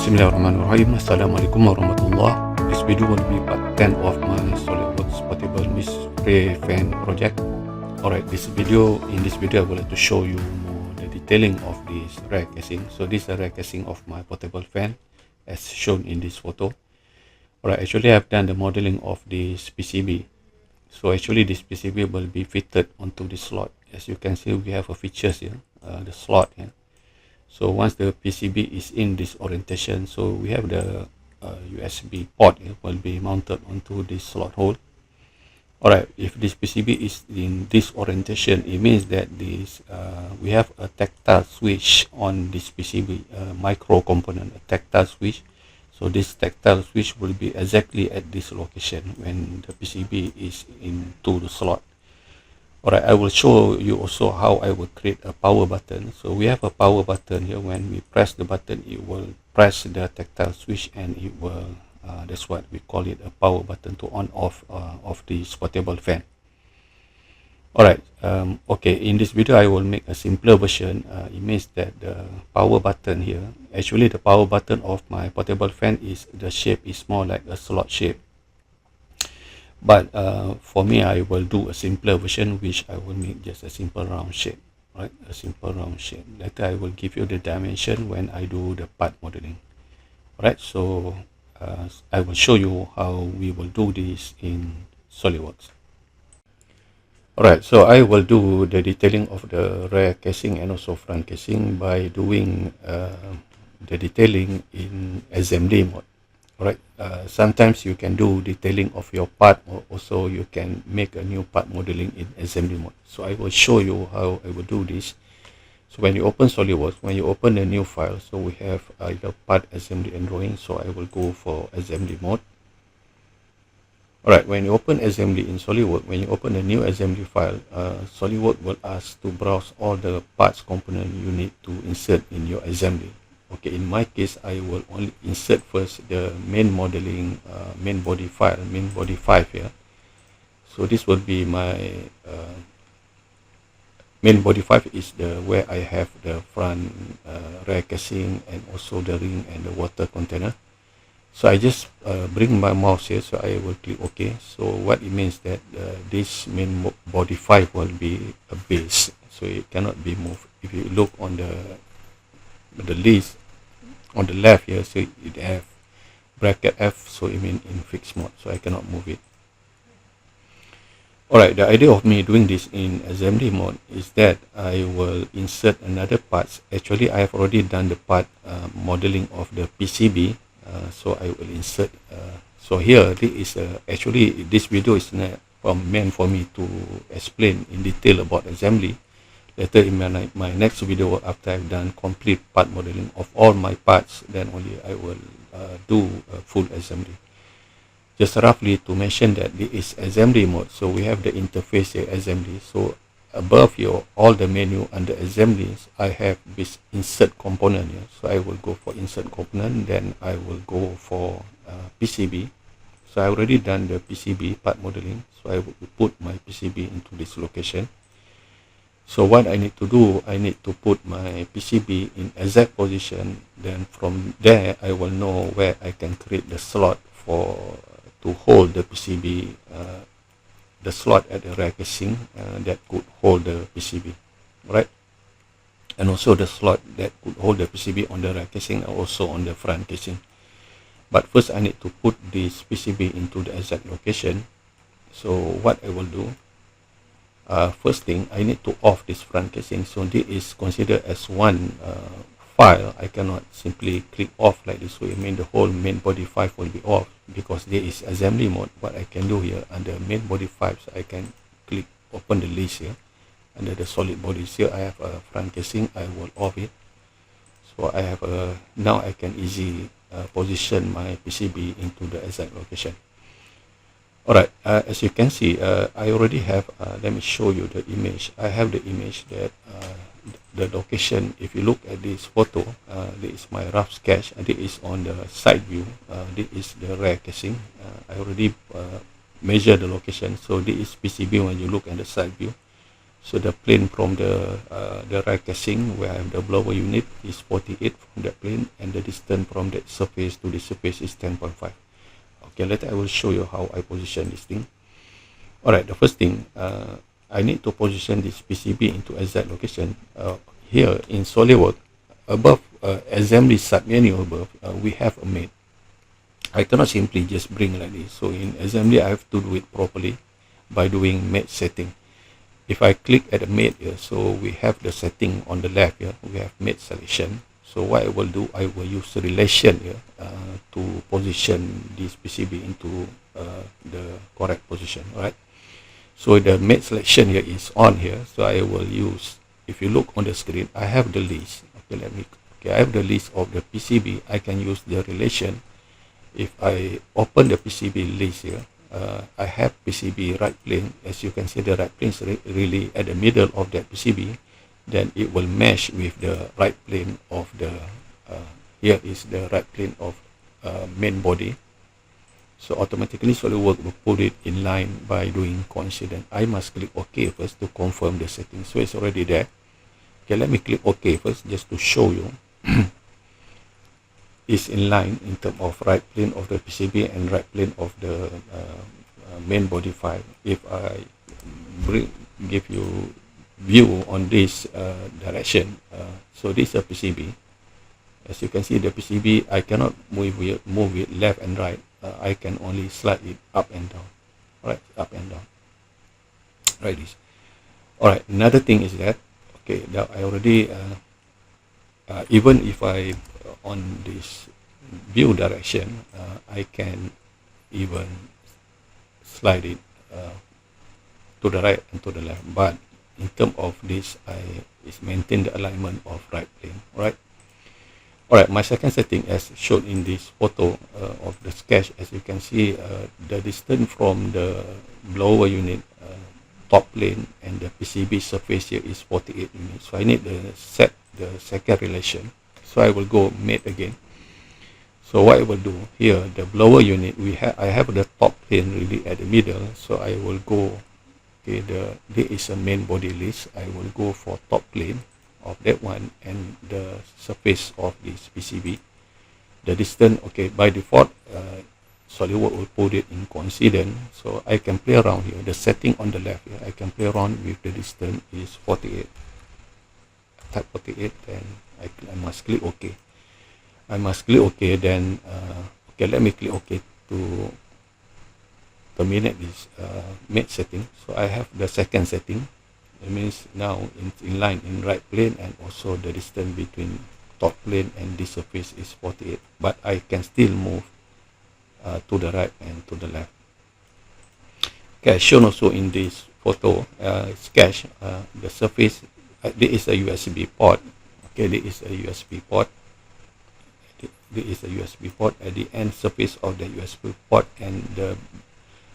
Bismillahirrahmanirrahim. Assalamualaikum warahmatullah. This video will be part 10 of my SolidWorks portable mist spray fan project. Alright, in this video I would like to show you more the detailing of this rear casing. So this is the rear casing of my portable fan as shown in this photo. Alright, actually I've done the modeling of this PCB. So actually this PCB will be fitted onto the slot. As you can see, we have a features here, the slot here. So once the PCB is in this orientation, so we have the USB port here will be mounted onto this slot hole. Alright, if this PCB is in this orientation, it means that we have a tactile switch on this PCB, micro component, a tactile switch. So this tactile switch will be exactly at this location when the PCB is into the slot. Alright, I will show you also how I will create a power button. So we have a power button here. When we press the button, it will press the tactile switch and it will, that's what we call it, a power button to on off of this portable fan. Alright, okay, in this video I will make a simpler version. It means that the power button here, actually the power button of my portable fan is, the shape is more like a slot shape. But for me, I will do a simpler version, which I will make just a simple round shape, right? A simple round shape. Later, I will give you the dimension when I do the part modeling. Right? So I will show you how we will do this in SolidWorks. Alright, so I will do the detailing of the rear casing and also front casing by doing the detailing in assembly mode. Alright, sometimes you can do detailing of your part, or also you can make a new part modeling in assembly mode. So I will show you how I will do this. So when you open SolidWorks, when you open a new file, so we have either part assembly and drawing. So I will go for assembly mode. Alright, when you open assembly in SolidWorks, when you open a new assembly file, SolidWorks will ask to browse all the parts component you need to insert in your assembly. Okay, in my case, I will only insert first the main modeling, main body file, main body 5 here. So this will be my main body 5 is the where I have the front rear casing and also the ring and the water container. So I just bring my mouse here, so I will click OK. So what it means that this main body 5 will be a base, so it cannot be moved. If you look on the list on the left here, so it have bracket F, so it means in fixed mode, so I cannot move it. Alright, the idea of me doing this in assembly mode is that I will insert another parts. Actually, I have already done the part modeling of the PCB, so I will insert. So here, this is actually this video is not meant for me to explain in detail about assembly. Later in my next video, after I've done complete part modeling of all my parts, then only I will do a full assembly. Just roughly to mention that this is assembly mode. So we have the interface here, assembly. So above here, all the menu under assemblies, I have this insert component here. So I will go for insert component, then I will go for PCB. So I already done the PCB part modeling. So I will put my PCB into this location. So what I need to do, I need to put my PCB in exact position. Then from there, I will know where I can create the slot to hold the PCB, the slot at the rear casing that could hold the PCB, right? And also the slot that could hold the PCB on the rear casing and also on the front casing. But first, I need to put this PCB into the exact location. So what I will do, first thing, I need to off this front casing. So this is considered as one file. I cannot simply click off like this. So it means the whole main body 5 will be off because there is assembly mode. What I can do here under main body 5, so I can click open the list here. Under the solid bodies here, I have a front casing. I will off it. So I have now I can easily position my PCB into the exact location. Alright, as you can see, I already have, let me show you the image. I have the image that the location, if you look at this photo, this is my rough sketch. This is on the side view. This is the rear casing. I already measured the location. So this is PCB when you look at the side view. So the plane from the right casing where I have the blower unit is 48 from that plane, and the distance from that surface to the surface is 10.5. Okay, later I will show you how I position this thing. Alright, the first thing, I need to position this PCB into exact location. Here in SolidWorks, above assembly submenu above, we have a mate. I cannot simply just bring like this. So in assembly, I have to do it properly by doing mate setting. If I click at the mate here, so we have the setting on the left here, we have mate selection. So what I will do, I will use the relation here to position this PCB into the correct position, right? So the mate selection here is on here. So I will use, if you look on the screen, I have the list. Okay, I have the list of the PCB. I can use the relation. If I open the PCB list here, I have PCB right plane. As you can see, the right plane is really at the middle of that PCB. Then it will mesh with the right plane of the, here is the right plane of main body. So automatically SolidWorks will put it in line by doing coincident. I must click OK first to confirm the setting. So it's already there. Okay, let me click OK first just to show you. Is in line in terms of right plane of the PCB and right plane of the main body file. If I give you view on this direction, so this is a PCB. As you can see, the PCB, I cannot move it left and right. I can only slide it up and down, right? Up and down, right? This. All right. Another thing is that, okay, that I already even if I on this view direction, I can even slide it to the right and to the left. But in terms of this, is maintain the alignment of right plane, right? Alright, my second setting as shown in this photo of the sketch, as you can see, the distance from the blower unit top plane and the PCB surface here is 48 units. So I need to set the second relation. So I will go mate again. So what I will do here, the blower unit, I have the top plane really at the middle. So I will go, okay, there is a main body list. I will go for top plane of that one and the surface of this PCB. The distance, okay, by default, SolidWorks will put it in coincident. So I can play around here. The setting on the left here, I can play around with the distance is 48. Type 48, then I must click OK. I must click OK, then, okay, let me click OK to terminate this mate setting. So I have the second setting. It means now in line in right plane, and also the distance between top plane and this surface is 48. But I can still move to the right and to the left. Okay, shown also in this photo sketch, the surface, there is a USB port. Okay, there is a USB port. There is a USB port at the end surface of the USB port, and the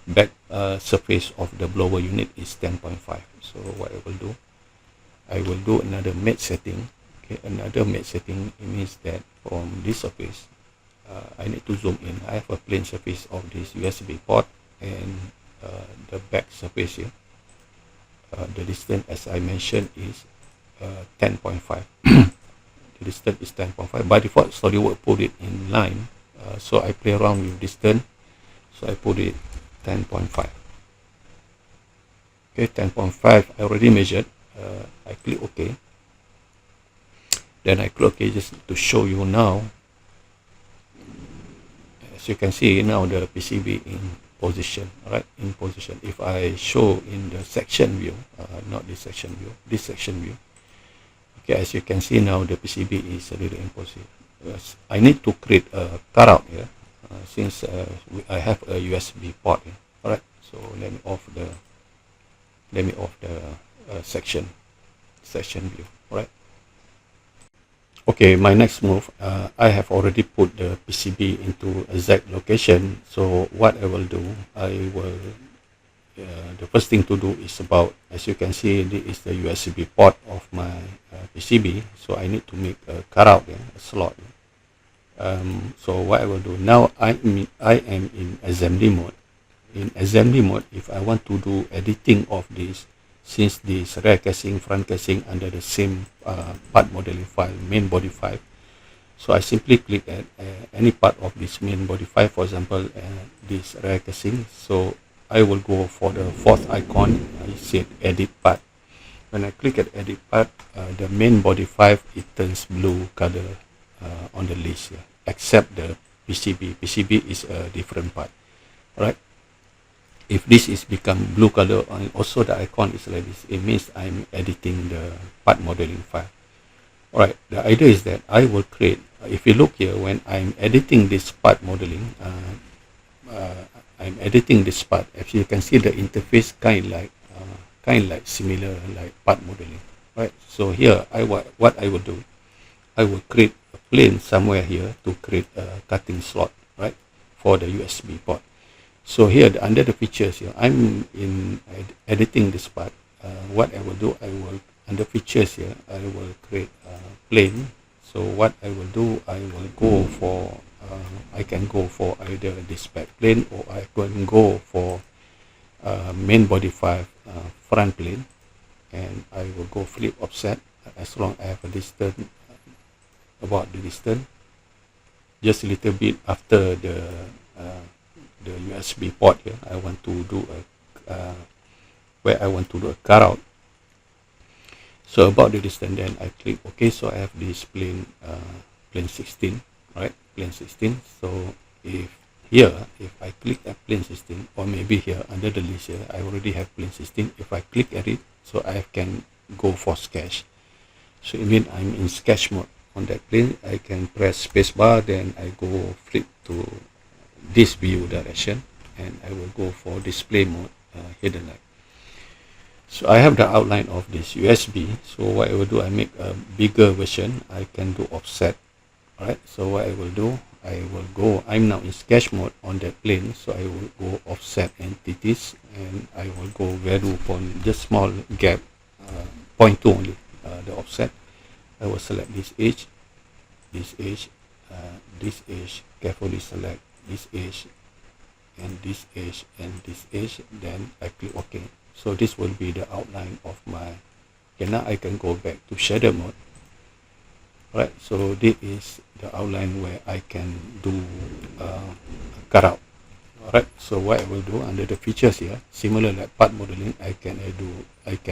back surface of the blower unit is 10.5. So what I will do another mate setting. Okay, another mate setting, it means that from this surface, I need to zoom in. I have a plane surface of this USB port and the back surface here. The distance, as I mentioned, is 10.5. The distance is 10.5. By default, SolidWorks put it in line. So I play around with distance. So I put it 10.5. Okay, 10.5 I already measured. I click OK. Then I click OK just to show you now. As you can see now, the PCB in position, right? In position. If I show in the section view, not this section view, this section view. Okay, as you can see now, the PCB is really in position. I need to create a cutout here. Since I have a USB port here. Alright, so let me off the section view. Alright. Okay, my next move, I have already put the PCB into exact location. So what I will do, the first thing to do is about, as you can see, this is the USB port of my PCB. So I need to make a cutout here, a slot here. So what I will do now, I am in assembly mode. In assembly mode, if I want to do editing of this since this rear casing, front casing under the same part modeling file, main body file. So I simply click at any part of this main body file, for example, this rear casing. So I will go for the fourth icon. I said edit part. When I click at edit part, the main body file, it turns blue color on the list here, except the PCB. PCB is a different part. Alright. If this is become blue color and also the icon is like this, it means I'm editing the part modeling file. Alright, the idea is that I will create, if you look here, when I'm editing this part modeling, I'm editing this part. As you can see, the interface kind like similar like part modeling. Right. So here, what I will do, I will create a plane somewhere here to create a cutting slot, right, for the USB port. So here, under the features here, I'm in editing this part. What I will do, I will, under features here, I will create a plane. So what I will do, I will go for, I can go for either this back plane, or I can go for main body file front plane, and I will go flip offset as long as I have a distance, about the distance, just a little bit after the USB port here. I want to do a where I want to do a cutout. So about the distance, then I click OK. So I have this plane, plane 16, right? Plane 16. So if I click at plane 16, or maybe here under the list here, I already have plane 16. If I click at it, so I can go for sketch. So it means I'm in sketch mode on that plane. I can press spacebar, then I go flip to this view direction, and I will go for display mode, hidden light. So I have the outline of this USB. So what I will do, I make a bigger version. I can do offset. Alright, so what I will do, I will go, I'm now in sketch mode on that plane, so I will go offset entities, and I will go value upon just small gap, 0.2 only, the offset. I will select this edge, this edge, this edge, carefully select this edge, and this edge, and this edge, then I click OK. So this will be the outline of my, okay, now I can go back to shader mode. Right, so this is the outline where I can do cutout. Alright, so what I will do under the features here, similar like part modeling, I can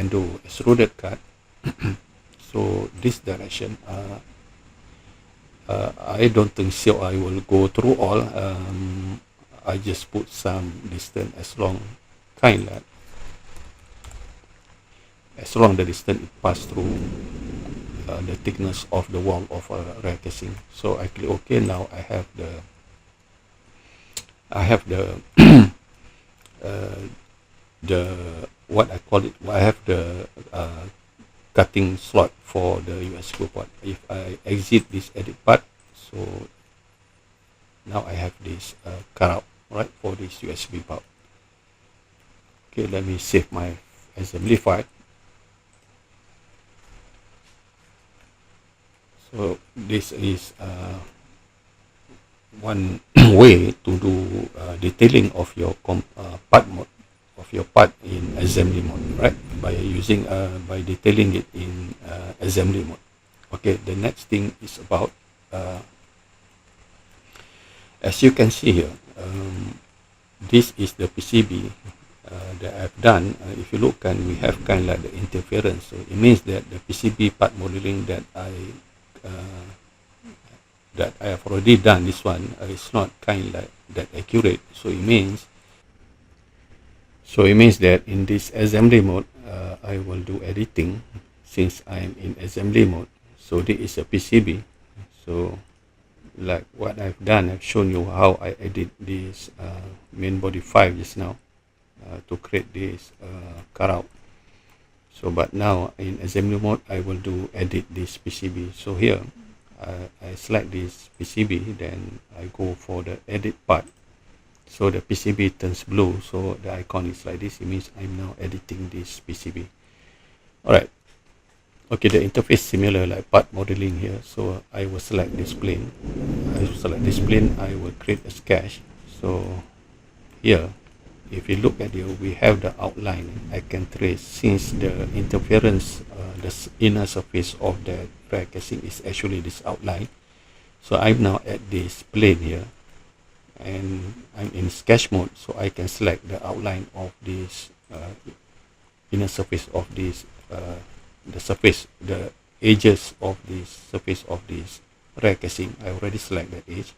do extruded cut. So this direction, I don't think so I will go through all. I just put some distance as long the distance it pass through the thickness of the wall of a rear casing. So I click OK. Now I have the what I call it, I have the cutting slot for the USB port. If I exit this edit part, so now I have this cutout, right, for this USB port. Okay, let me save my assembly file. So this is one way to do detailing of your part mode of your part in assembly mode, right? By using by detailing it in assembly mode. Okay, the next thing is about as you can see here, this is the PCB that I've done. If you look, we have kind of like the interference. So it means that the PCB part modeling that I have already done, this one is not kind of like that accurate. So it means that in this assembly mode, I will do editing since I'm in assembly mode. So this is a PCB. So like what I've done, I've shown you how I edit this main body file just now to create this cutout. So but now in assembly mode, I will do edit this PCB. So here I select this PCB, then I go for the edit part. So the PCB turns blue, so the icon is like this. It means I'm now editing this PCB. Alright, okay, the interface similar like part modeling here. So I will select this plane. I will select this plane. I will create a sketch. So here if you look at here, we have the outline. I can trace since the interference, the inner surface of the rear casing is actually this outline. So I'm now at this plane here, and I'm in sketch mode, so I can select the outline of this inner surface of this, the edges of this surface of this rear casing. I already select that edge.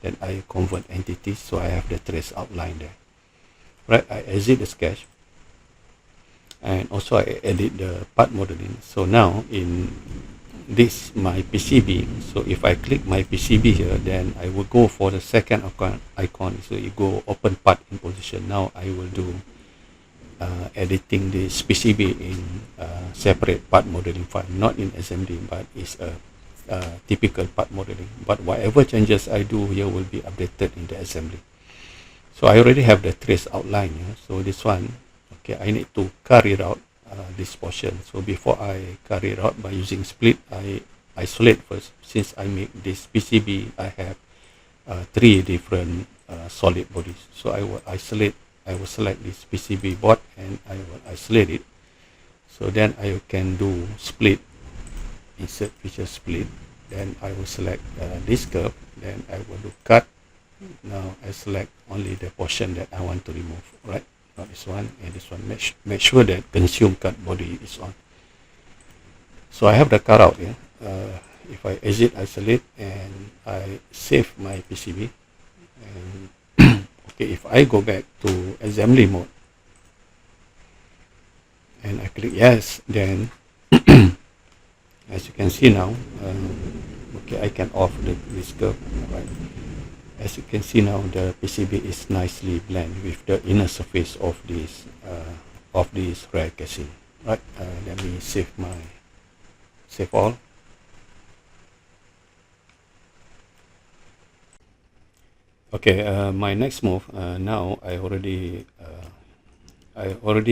Then I convert entities, so I have the trace outline there. Right, I exit the sketch, and also I edit the part modeling. So now in this my PCB, so if I click my PCB here, then I will go for the second icon. So you go open part in position. Now I will do editing this PCB in separate part modeling file, not in SMD, but it's a typical part modeling. But whatever changes I do here will be updated in the assembly. So I already have the trace outline here. So this one, okay, I need to carry out this portion. So before I carry it out by using split, I isolate first. Since I make this PCB, I have 3 different solid bodies. So I will select this PCB board and I will isolate it. So then I can do split, insert feature split. Then I will select this curve. Then I will do cut. Now I select only the portion that I want to remove, right? Not this one and this one. Make sure that consume cut body is on. So I have the cutout here. If I exit isolate and I save my PCB, and okay, if I go back to assembly mode and I click yes, then as you can see now, okay, I can off this curve, right? As you can see now, the PCB is nicely blended with the inner surface of this rear casing, right? Let me save all. Okay, my next move, now I already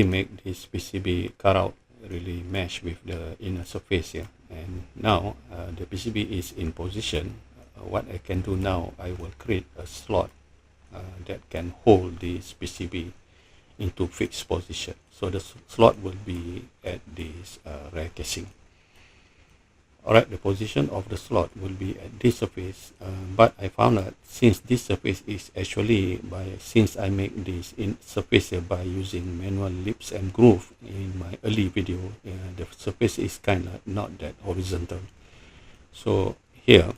make this PCB cutout really mesh with the inner surface here, and now the PCB is in position. What I can do now, I will create a slot that can hold this PCB into fixed position. So the slot will be at this rear casing. Alright, the position of the slot will be at this surface, but I found that since this surface is actually since I make this surface here by using manual lips and groove in my early video, the surface is kind of not that horizontal. So here,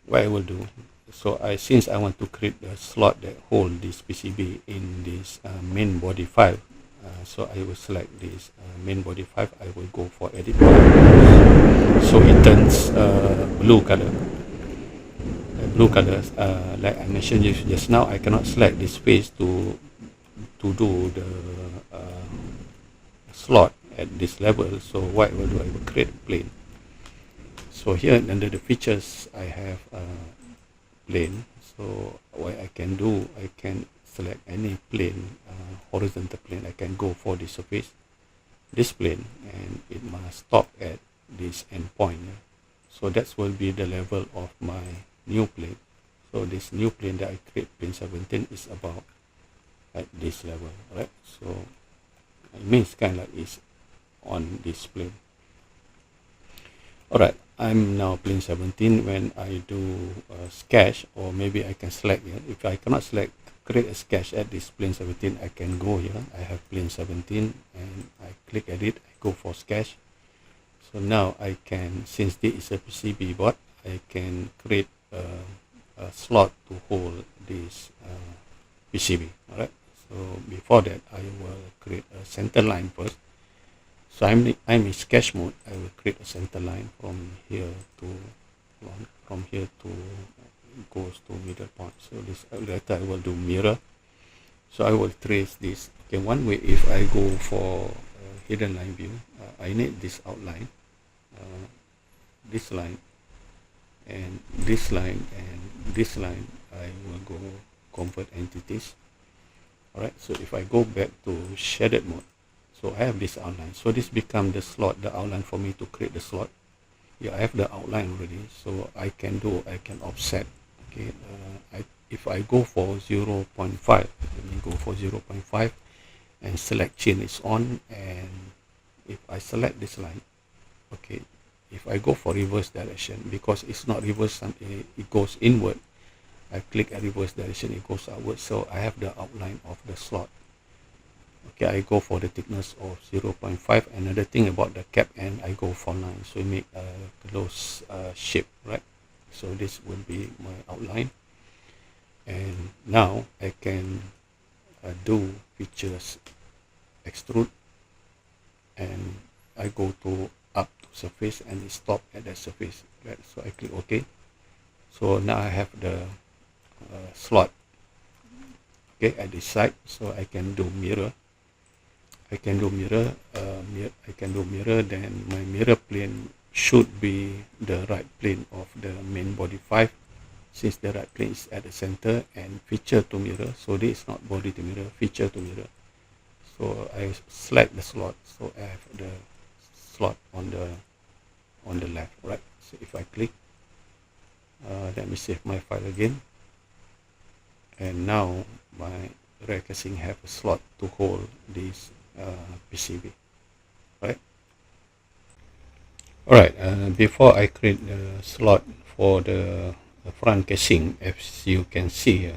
what I will do, so since I want to create a slot that hold this PCB in this main body file, so I will select this main body file. I will go for edit, so it turns blue color. Like I mentioned just now, I cannot select this face to do the slot at this level. So what I will do, I will create a plane. So here under the features, I have plane. So what I can do, I can select any plane, horizontal plane. I can go for the surface, this plane, and it must stop at this endpoint. So that will be the level of my new plane. So this new plane that I create, plane 17, is about at this level, right? So it means kind of like it's on this plane. Alright, I'm now plane 17. When I do a sketch, or maybe I can select here. If I cannot select, create a sketch at this plane 17, I can go here. I have plane 17 and I click edit, I go for sketch. So now I can, since this is a PCB board, I can create a slot to hold this PCB. Alright, so before that, I will create a center line first. So I'm in sketch mode. I will create a center line from here to goes to middle point. So this later I will do mirror. So I will trace this. Okay, one way, if I go for hidden line view, I need this outline, this line, and this line, and this line. I will go convert entities. Alright, so if I go back to shaded mode, so I have this outline. So this becomes the slot, the outline for me to create the slot. Yeah, I have the outline already. So I can offset Okay, if I go for 0.5, let me go for 0.5 and select chain is on, and if I select this line, okay, if I go for reverse direction, because it's not reverse, it goes inward, I click at reverse direction, it goes outward, so I have the outline of the slot. Okay, I go for the thickness of 0.5. Another thing about the cap end, I go for 9, so it make a close shape, right? So this will be my outline, and now I can do features extrude, and I go to up to surface and it stop at that surface, right? So I click OK. So now I have the slot, okay, at this side, so I can do mirror. I can do mirror, then my mirror plane should be the right plane of the main body 5, since the right plane is at the center, and feature to mirror, so this is not body to mirror, feature to mirror. So I select the slot, so I have the slot on the left, right? So if I click, let me save my file again, and now my rear casing have a slot to hold this PCB, right? Alright, before I create the slot for the front casing, as you can see here,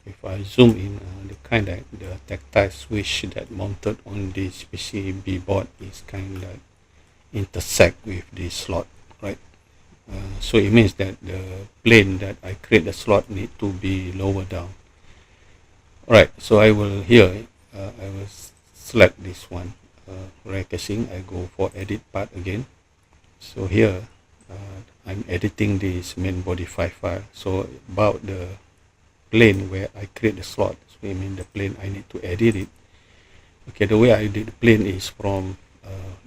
if I zoom in, the tactile switch that mounted on this PCB board is kind of like intersect with this slot, right? So it means that the plane that I create the slot need to be lower down. Alright, so I will select this one, rear casing. I go for edit part again. So here I'm editing this main body 5 file, so about the plane where I create the slot, so I mean the plane I need to edit it. Okay, the way I did the plane is from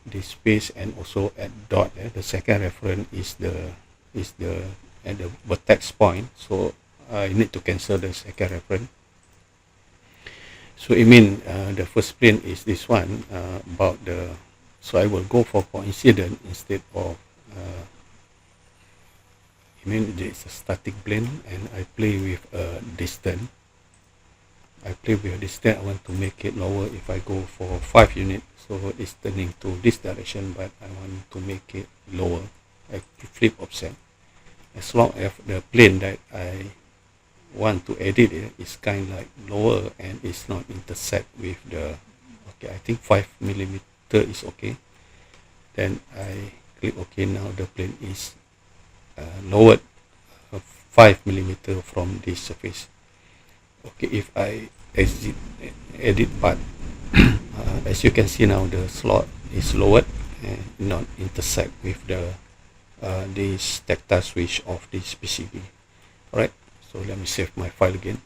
this space and also at dot. The second reference is at the vertex point, so I need to cancel the second reference. So it means the first plane is this one, so I will go for coincident instead of it's a static plane, and I play with a distance. I want to make it lower. If I go for 5 units, so it's turning to this direction, but I want to make it lower. I flip offset. As long as the plane that I want to edit it is kind of like lower and it's not intersect with the, okay, I think 5mm is okay. Then I click OK. Now the plane is lowered 5mm from this surface. Okay, if I exit edit part, as you can see now, the slot is lowered and not intersect with the this tactile switch of this PCB. Alright, so let me save my file again.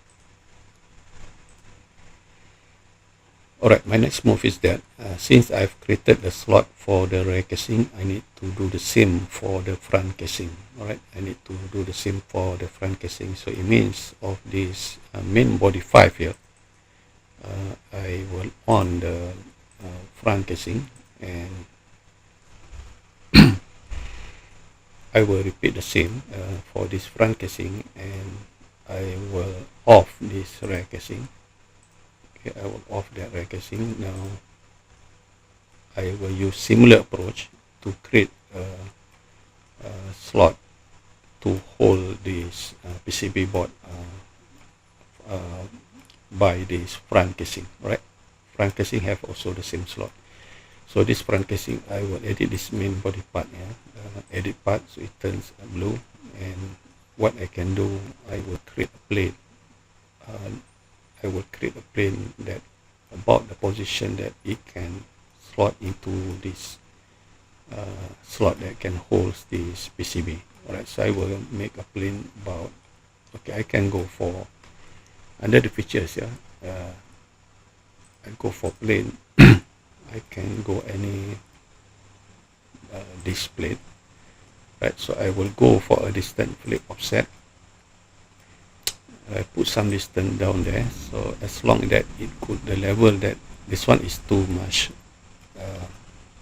Alright, my next move is that since I've created the slot for the rear casing, I need to do the same for the front casing. Alright, I need to do the same for the front casing. So it means of this main body 5 here, I will on the front casing, and I will repeat the same for this front casing, and I will off this rear casing. Okay, I will off that rear casing. Now I will use similar approach to create a slot to hold this PCB board by this front casing. Right, front casing have also the same slot. So this front casing, I will edit this main body part, edit part, so it turns blue. And what I can do, I will create a plane. I will create a plane that about the position that it can slot into this slot that can hold this PCB. Alright, so I will make a plane about, okay, I can go for under the features, I go for plane. I can go any display, right? So I will go for a distance flip offset. I put some distance down there, so as long that it could, the level that this one is too much,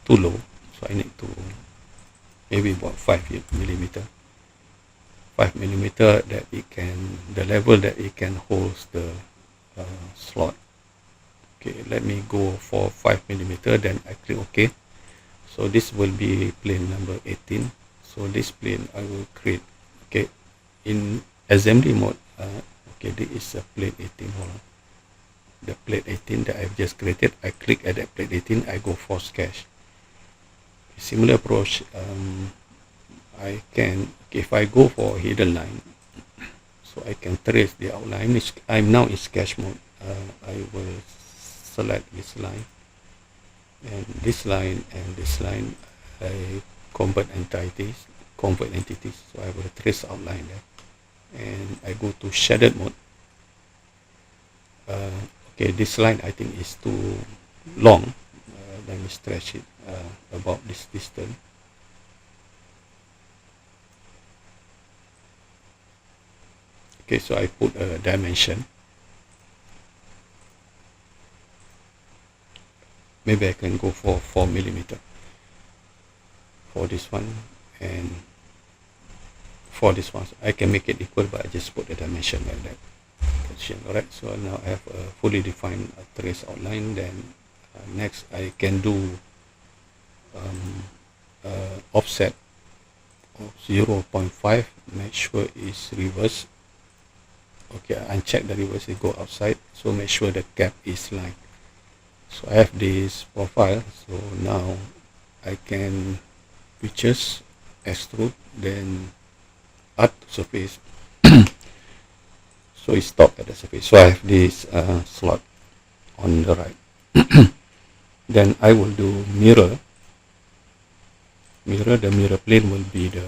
too low, so I need to maybe about 5mm 5 millimeter that it can, the level that it can hold the slot. Okay, let me go for 5 millimeter, then I click OK. So this will be plane number 18. So this plane I will create. Okay, in assembly mode. Okay, this is a plane 18. Hold on. The plate 18 that I've just created, I click at that plate 18, I go for sketch. Similar approach, I can, if I go for hidden line, so I can trace the outline. I'm now in sketch mode. I will select this line, and this line, and this line. I convert entities, so I will trace outline there, and I go to shaded mode. Okay, this line I think is too long. Let me stretch it about this distance. Okay, so I put a dimension. Maybe I can go for 4 millimeter for this one, and for this one I can make it equal, but I just put a dimension like that. Alright, so now I have a fully defined trace outline. Then next I can do offset of 0.5. make sure it's reverse. Okay, uncheck the reverse, it go outside, so make sure the cap is line. So I have this profile, so now I can pictures, extrude, then add surface. So it stopped at the surface. So I have this slot on the right. Then I will do mirror. The mirror plane will be the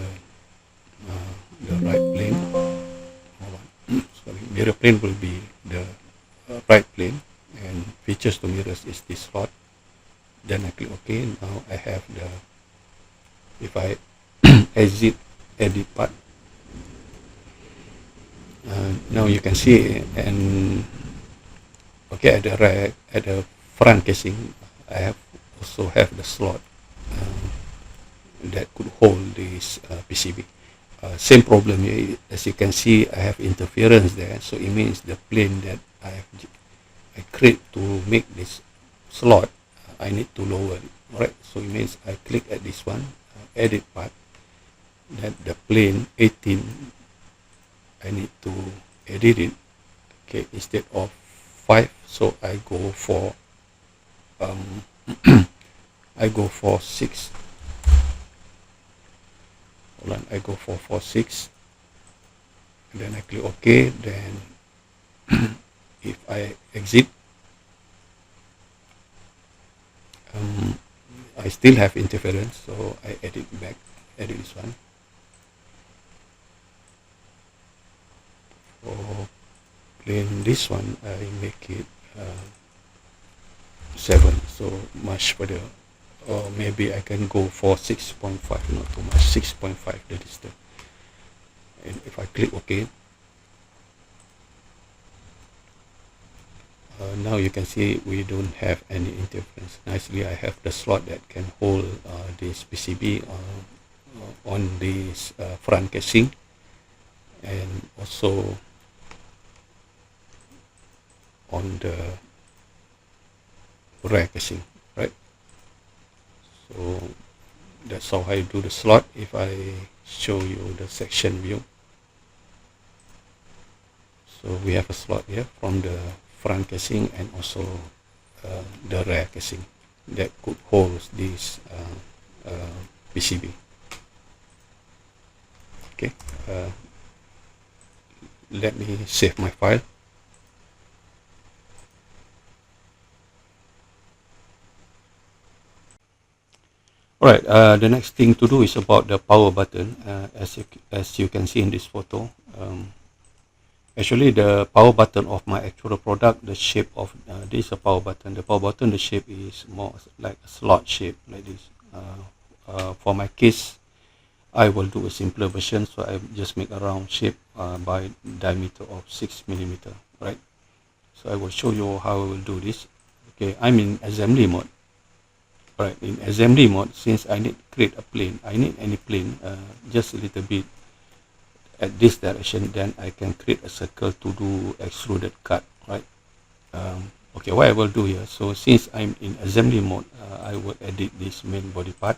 right plane. Sorry, mirror plane will be the right plane, and features to mirrors is this slot. Then I click OK. Now I have the, if I exit edit part, now you can see, and okay, at the front casing I also have the slot that could hold this PCB. Same problem here, as you can see I have interference there, so it means the plane that I create to make this slot, I need to lower it. Alright, so it means I click at this one, edit part, that the plane 18, I need to edit it. Okay, instead of 5, so I go for I go for 6. Hold on, I go for 6, and then I click OK. Then if I exit, I still have interference, so I edit this one. For plane this one, I make it 7, so much further. Or maybe I can go for 6.5, not too much, 6.5 the distance. And if I click OK, now you can see we don't have any interference. Nicely, I have the slot that can hold this PCB on this front casing, and also on the rear casing, right? So that's how I do the slot. If I show you the section view, so we have a slot here from the front casing and also the rear casing that could hold this PCB. Okay, let me save my file. Alright, the next thing to do is about the power button. As you can see in this photo, actually the power button of my actual product, the shape of this is a power button. The power button, the shape is more like a slot shape, like this. For my case, I will do a simpler version, so I just make a round shape by diameter of 6 millimeter, right? So I will show you how I will do this. Okay, I'm in assembly mode. Right, in assembly mode, since I need to create a plane, I need any plane, just a little bit at this direction, then I can create a circle to do extruded cut, right? Okay, what I will do here, so since I'm in assembly mode, I will edit this main body part.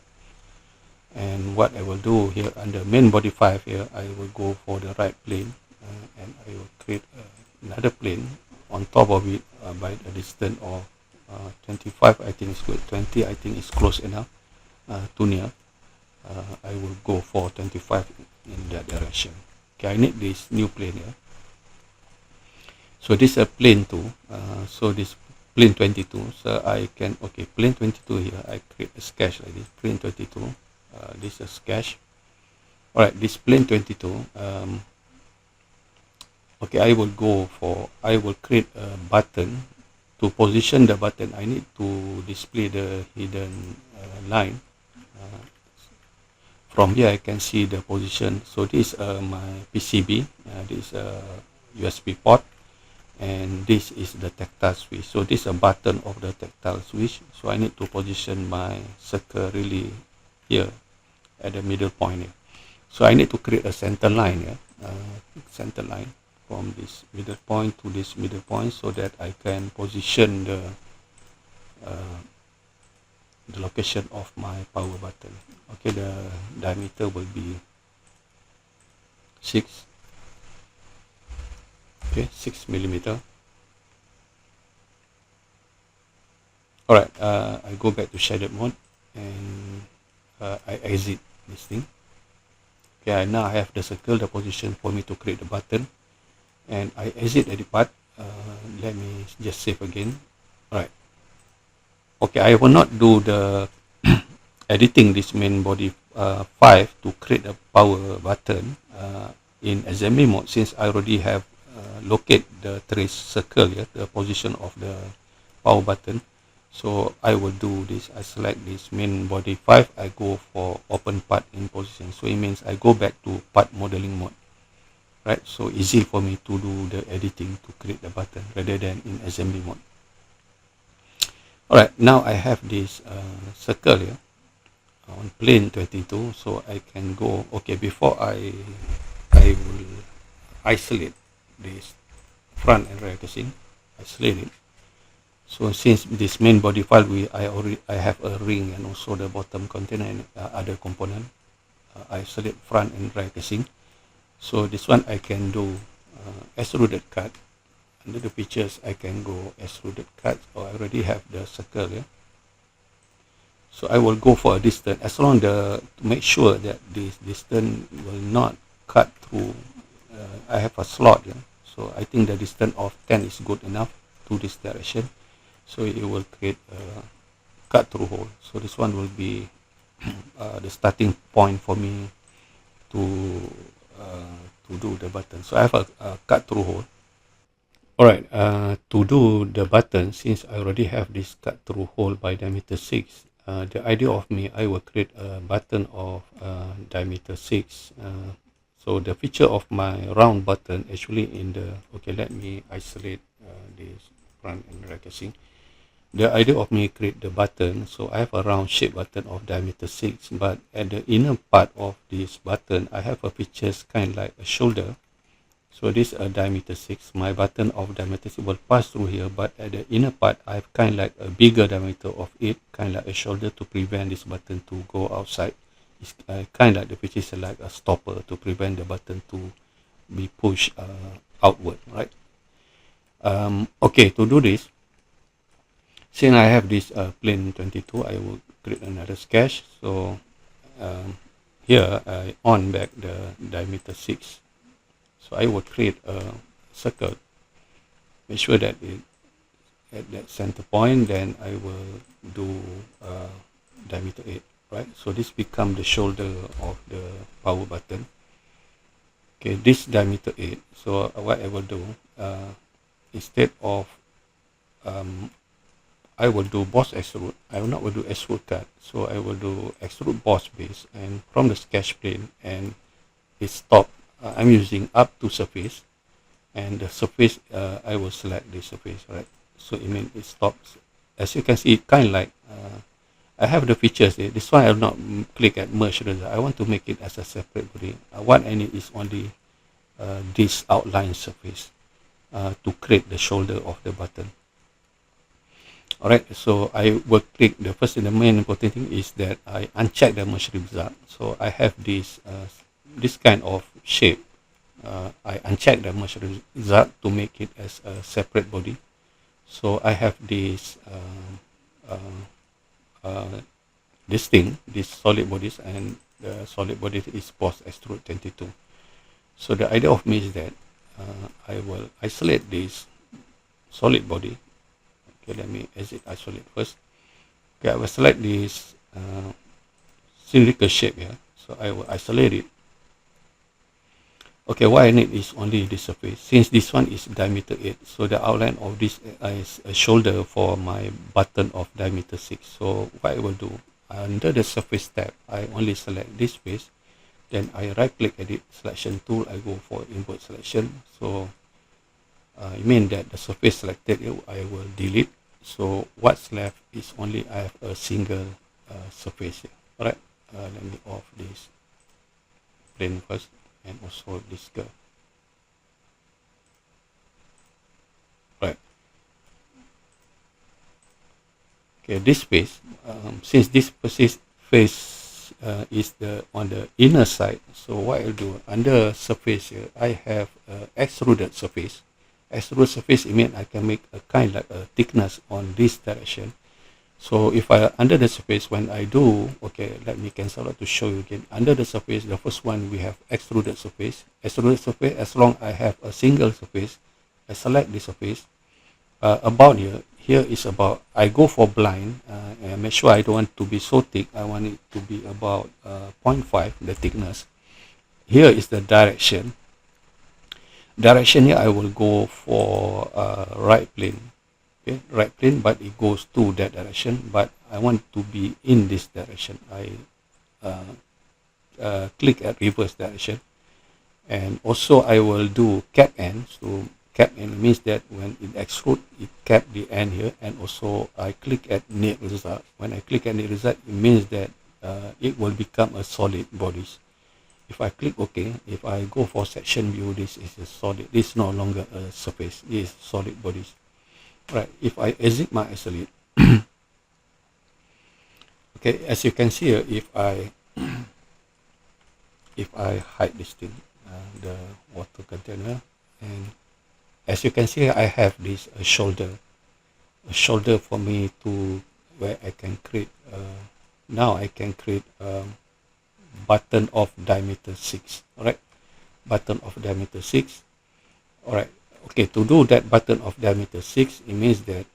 And what I will do here under main body 5 here, I will go for the right plane, and I will create another plane on top of it by a distance of 25. I think it's good. 20 I think is close enough, too near. I will go for 25 in that direction. Okay, I need this new plane here. So this is a plane 2, so this plane 22, so I can, okay, plane 22 here, I create a sketch like this, plane 22, this is a sketch. Alright, this plane 22, okay, I will create a button. To position the button, I need to display the hidden line. From here I can see the position. So this is my PCB, this is a USB port, and this is the tactile switch. So this is a button of the tactile switch. So I need to position my circle really here at the middle point here. So I need to create a center line here, center line from this middle point to this middle point, so that I can position the location of my power button. Okay, the diameter will be 6 millimeter. Alright, I go back to shaded mode, and I exit this thing. Okay, now I have the circle, the position for me to create the button, and I exit edit part. Let me just save again. Alright, okay, I will not do the editing this main body 5 to create a power button in assembly mode, since I already have locate the trace circle here, the position of the power button. So I will do this, I select this main body 5, I go for open part in position. So it means I go back to part modeling mode, right? So easy for me to do the editing to create the button rather than in assembly mode. Alright, now I have this circle here on plane 22, so I can go, okay, before I will isolate this front and rear casing, isolate it. So since this main body file, I have a ring and also the bottom container and other component, isolate front and rear casing. So this one I can do extruded cut. Under the features I can go extruded cut, or I already have the circle here. So I will go for a distance, as long to make sure that this distance will not cut through. I have a slot here, so I think the distance of 10 is good enough to this direction. So it will create a cut through hole. So this one will be the starting point for me to do the button. So I have a cut through hole. Alright, to do the button, since I already have this cut through hole by diameter 6, the idea of me, I will create a button of diameter 6. So the feature of my round button actually in the, okay, let me isolate this front and rear casing. The idea of me create the button, so I have a round shape button of diameter 6, but at the inner part of this button, I have a features kind of like a shoulder. So this is a diameter 6. My button of diameter 6 will pass through here, but at the inner part, I have kind of like a bigger diameter of it, kind of like a shoulder to prevent this button to go outside. It's kind of like the features like a stopper to prevent the button to be pushed outward, right? Okay, to do this, since I have this plane 22, I will create another sketch. So here I on back the diameter 6. So I will create a circle, make sure that it at that center point, then I will do diameter 8, right? So this become the shoulder of the power button. Okay, this diameter 8. So what I will do, instead of I will do boss extrude, I will not do extrude cut. So I will do extrude boss base, and from the sketch plane, and it stop. I'm using up to surface, and the surface I will select the surface, right? So it means it stops. As you can see, it kind of like I have the features here. This one I will not click at merge result. I want to make it as a separate body. What I need is only this outline surface to create the shoulder of the button. Alright, so I will click the first and the main important thing is that I uncheck the merge result. So I have this kind of shape. I uncheck the merge result to make it as a separate body. So I have this these solid bodies, and the solid body is post extrude 22. So the idea of me is that I will isolate this solid body. Okay, let me exit isolate first. Okay, I will select this cylindrical shape here. So I will isolate it. Okay, what I need is only this surface. Since this one is diameter 8, so the outline of this is a shoulder for my button of diameter 6. So what I will do, under the surface tab, I only select this face. Then I right click edit selection tool, I go for invert selection. So it means that the surface selected I will delete. So what's left is only I have a single surface here. Alright, let me off this plane first, and also this curve. Right. Okay, this face, since this face is on the inner side, so what I'll do, under surface here, I have extruded surface. Extrude surface, it means I can make a kind like a thickness on this direction. So if I under the surface, when I do, okay, let me cancel out to show you again. Under the surface, the first one we have extruded surface. Extruded surface, as long I have a single surface, I select the surface. About here is about, I go for blind and make sure I don't want to be so thick. I want it to be about 0.5 the thickness. Here is the direction. Direction here I will go for right plane. Okay, right plane, but it goes to that direction, but I want to be in this direction. I click at reverse direction, and also I will do cap end. So cap end means that when it extrude, it cap the end here, and also I click at net result. When I click at net result, it means that it will become a solid bodies. If I click OK, if I go for section view, this is a solid. This is no longer a surface. This is solid bodies. Right. If I exit my isolate, okay, as you can see here, if I hide this thing, the water container, and as you can see here, I have this shoulder for me to where I can create. Now I can create button of diameter 6. Alright, button of diameter 6. Alright, okay, to do that button of diameter 6, it means that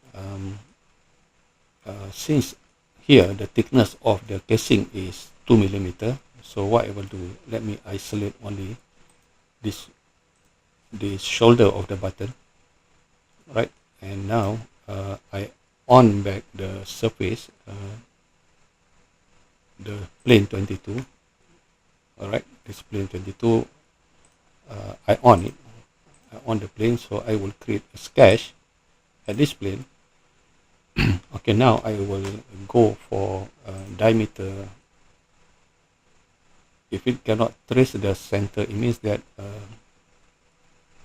since here the thickness of the casing is 2 mm, so what I will do, let me isolate only this shoulder of the button. Right, and now I on back the surface, the plane 22. Alright, this plane 22, I on it, on the plane, so I will create a sketch at this plane. Okay, now I will go for diameter. If it cannot trace the center, it means that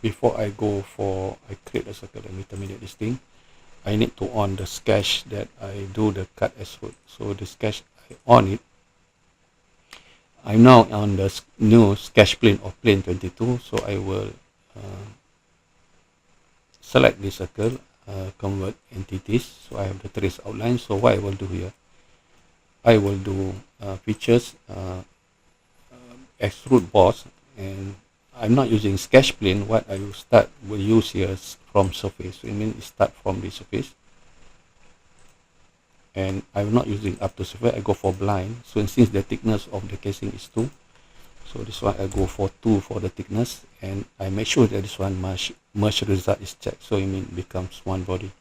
before I go for, I create a circle, let me terminate this thing, I need to on the sketch that I do the cut extrude. So the sketch, I on it. I'm now on the new sketch plane of plane 22, so I will select this circle, convert entities, so I have the trace outline. So what I will do here, I will do features, extrude boss, and I'm not using sketch plane. What I will use here is from surface, so it means start from the surface. And I'm not using up to surface, I go for blind. So since the thickness of the casing is 2, so this one I go for 2 for the thickness, and I make sure that this one merge result is checked, so it means becomes one body.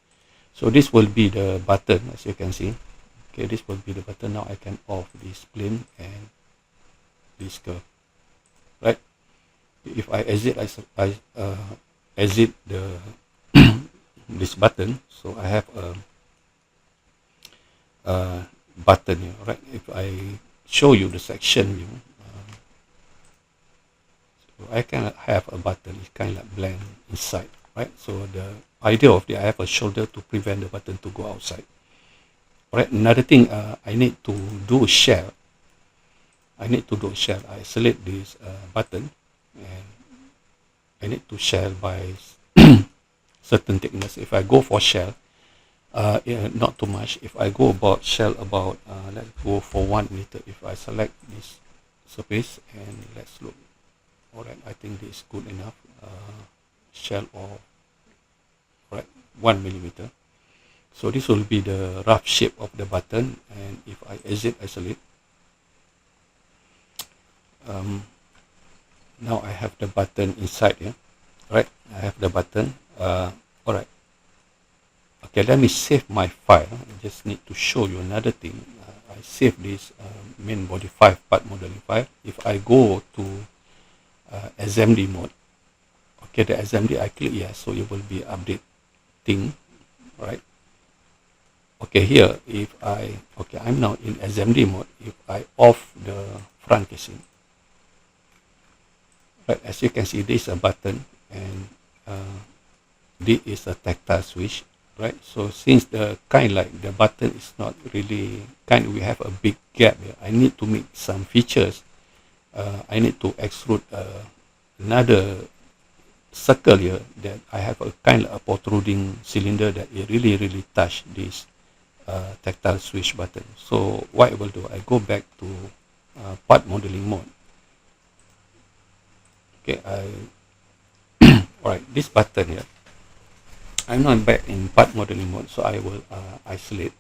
So this will be the button, as you can see. Okay, this will be the button. Now I can off this plane and this curve. Right. If I exit, I exit the this button, so I have a button here, right? If I show you the section view, So I can have a button, it kind of like blend inside, right? So the idea of I have a shoulder to prevent the button to go outside. Right. Another thing, I need to do a shell. I select this button, and I need to shell by certain thickness. If I go for shell, yeah, not too much. If I go about shell about, let's go for 1 meter. If I select this surface and let's look. Alright, I think this is good enough. Shell of, alright, 1 millimeter. So this will be the rough shape of the button, and if I isolate, now I have the button inside here, right? I have the button. Alright. Okay, let me save my file. I just need to show you another thing. I save this main body 5 part modeling file. If I go to assembly mode, okay, the assembly I click yes, so it will be updating, right? Okay, here if I'm now in assembly mode. If I off the front casing, right, as you can see, this is a button, and this is a tactile switch, right? So since the the button is not really we have a big gap here, I need to make some features. I need to extrude another circle here that I have a a protruding cylinder that it really touch this tactile switch button. So what I will do, I go back to part modeling mode. Okay, alright, this button here, I'm not back in part modeling mode, so I will isolate.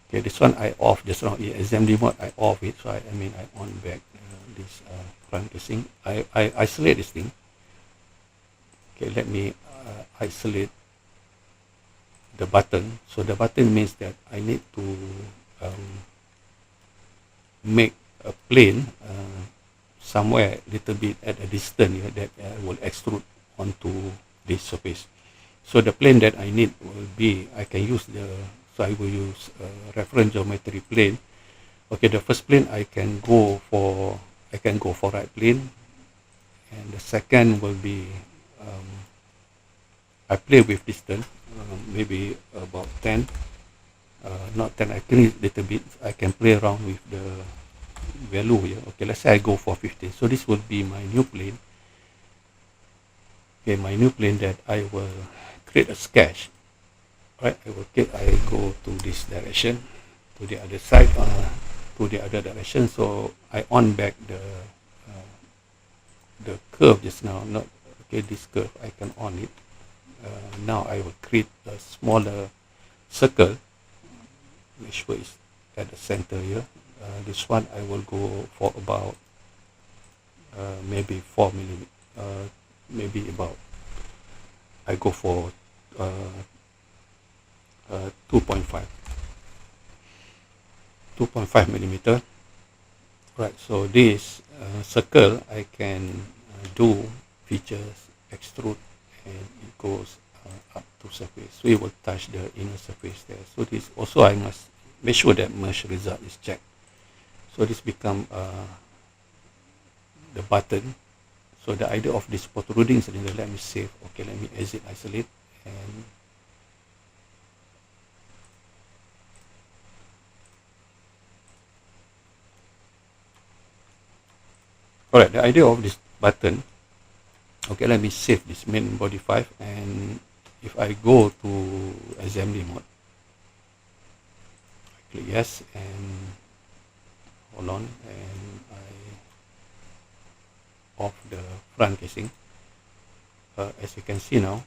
Okay, this one I off, just now in assembly mode I off it, so I on back this front casing. I isolate this thing. Okay, let me isolate the button. So the button means that I need to make a plane somewhere little bit at a distance here that will extrude onto this surface. So the plane that I need will be, I will use reference geometry plane. Okay, the first plane I can go for right plane, and the second will be I play with distance, maybe about 10, not 10, I increase a little bit. I can play around with the value here. Okay, let's say I go for 15. So this will be my new plane. Okay, my new plane that I will create a sketch. Right, I go to this direction, to the other side, to the other direction. So I on back the curve just now. Not okay, this curve I can on it. Now I will create a smaller circle, which is at the center here. This one I will go for about maybe 4 millimeter. Maybe about I go for 2.5 millimeter. Right. So this circle I can do features, extrude, and it goes up to surface, so it will touch the inner surface there. So this also I must make sure that mesh result is checked. So this become the button. So the idea of this protruding cylinder, let me save. Okay, let me isolate, and alright, the idea of this button. Okay, let me save this main body 5, and if I go to assembly mode, I click yes, and hold on, and I off the front casing. As you can see now,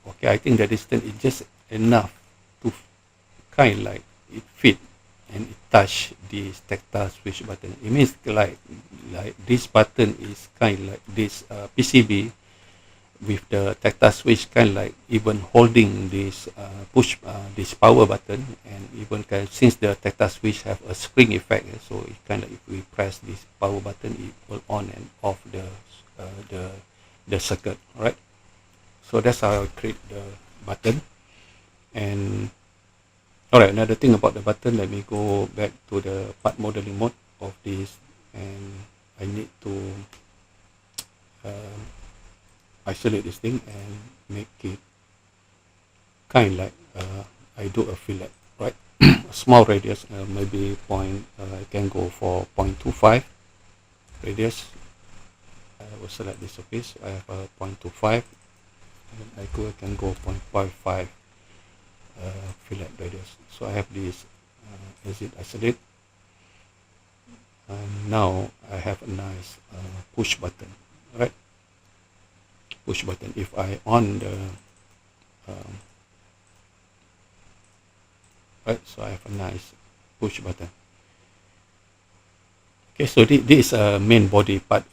okay, I think the distance is just enough to it fit and it touch this tactile switch button. It means like this button is like this PCB with the tactile switch, even holding this this power button, and even since the tactile switch have a spring effect, so it if we press this power button, it will on and off the circuit. Right. So that's how I create the button. And alright, another thing about the button, let me go back to the part modeling mode of this, and I need to isolate this thing and make it kind like I do a fillet, right? A small radius, maybe I can go for 0.25 radius. I will select this surface. I have a 0.25, and I can go 0.55 fillet radius. So I have this exit isolate, and now I have a nice push button, right? Push button. If I on the right, so I have a nice push button. Okay, so this is a main body 5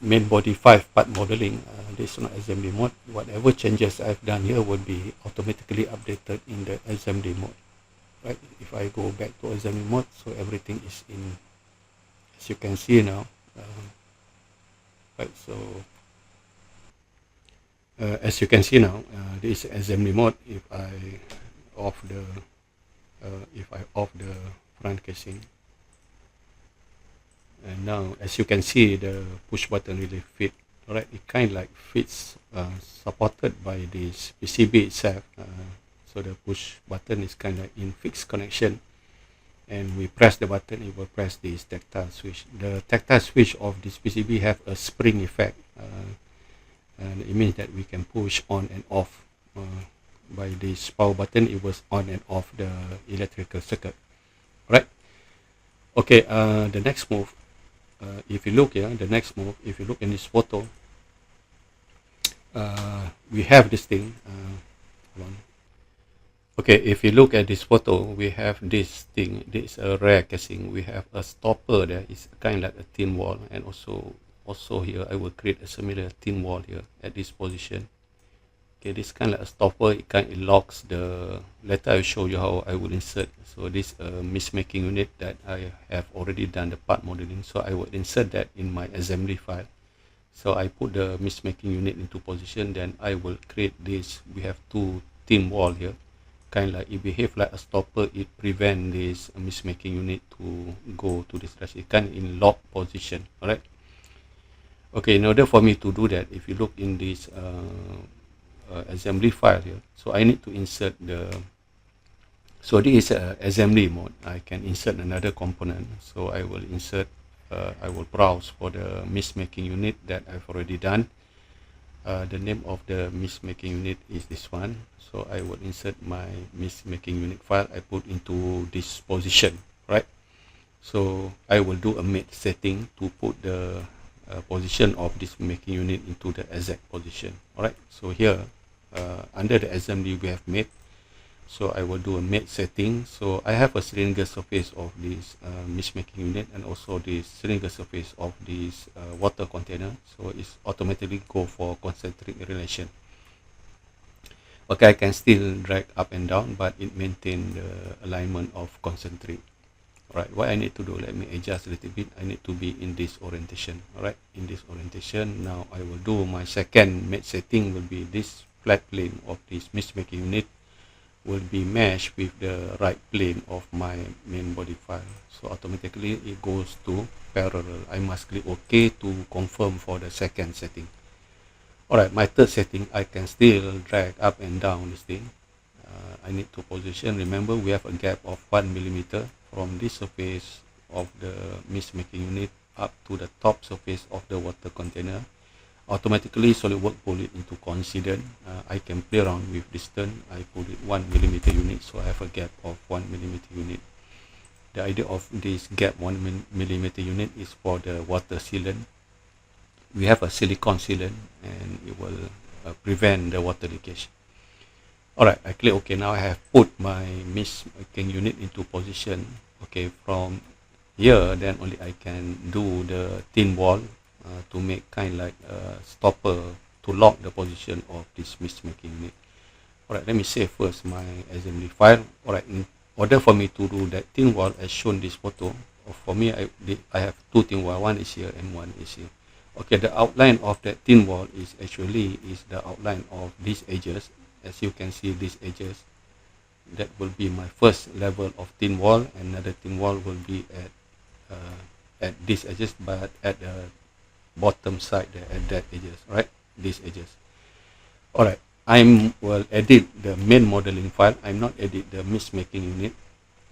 part modeling. This is not assembly mode. Whatever changes I've done here will be automatically updated in the assembly mode, right? If I go back to assembly mode, so everything is in, as you can see now, right? So as you can see now, this is assembly mode. If I off the front casing, and now as you can see, the push button really fit. Alright, it kind of like fits, supported by this PCB itself. So the push button is kind of in fixed connection, and we press the button, it will press this tactile switch. The tactile switch of this PCB have a spring effect, and it means that we can push on and off. By this power button, it was on and off the electrical circuit, right? Okay, the next move, if you look here, if you look in this photo, we have this thing. Okay, if you look at this photo, we have this thing. This is a rear casing. We have a stopper there. It's kind of like a thin wall, and also here I will create a similar thin wall here at this position. Okay, this kind of like a stopper. It kind of locks the. Later I will show you how I will insert. So this mist making unit that I have already done the part modeling. So I will insert that in my assembly file. So I put the mist making unit into position. Then I will create this. We have two thin wall here. Kind of like it behave like a stopper. It prevent this mist making unit to go to this direction. It kind of in lock position. Alright. Okay, in order for me to do that, if you look in this assembly file here, so I need to insert the. So this is assembly mode. I can insert another component. So I will insert. I will browse for the mist making unit that I've already done. The name of the mist making unit is this one. So I will insert my mist making unit file. I put into this position, right? So I will do a mate setting to put the position of this making unit into the exact position. All right. So here under the assembly we have mate. So I will do a mate setting. So I have a cylinder surface of this mist making unit, and also the cylinder surface of this water container. So it's automatically go for concentric relation. Okay, I can still drag up and down, but it maintain the alignment of concentric. Alright, what I need to do, let me adjust a little bit. I need to be in this orientation. Alright, in this orientation. Now I will do my second mate setting will be this flat plane of this mist making unit will be meshed with the right plane of my main body file. So automatically it goes to parallel. I must click OK to confirm for the second setting. Alright, my third setting, I can still drag up and down this thing. I need to position. Remember, we have a gap of 1 millimeter from this surface of the mist making unit up to the top surface of the water container. Automatically SolidWorks pull it into coincident. I can play around with distance. I put it 1 millimeter unit, so I have a gap of 1 millimeter unit. The idea of this gap 1 millimeter unit is for the water sealant. We have a silicone sealant, and it will prevent the water leakage. Alright, I click OK. Now I have put my mist making unit into position. Okay, from here then only I can do the thin wall to make kind of like a stopper to lock the position of this mist making unit. Alright, let me save first my assembly file. Alright, in order for me to do that thin wall as shown this photo, for me I have two thin wall, one is here and one is here. Okay, the outline of that thin wall is actually the outline of these edges. As you can see, these edges, that will be my first level of thin wall. Another thin wall will be at these edges, but at the bottom side there, at that edges, right? these edges. Alright, will edit the main modeling file. I'm not edit the mesh making unit.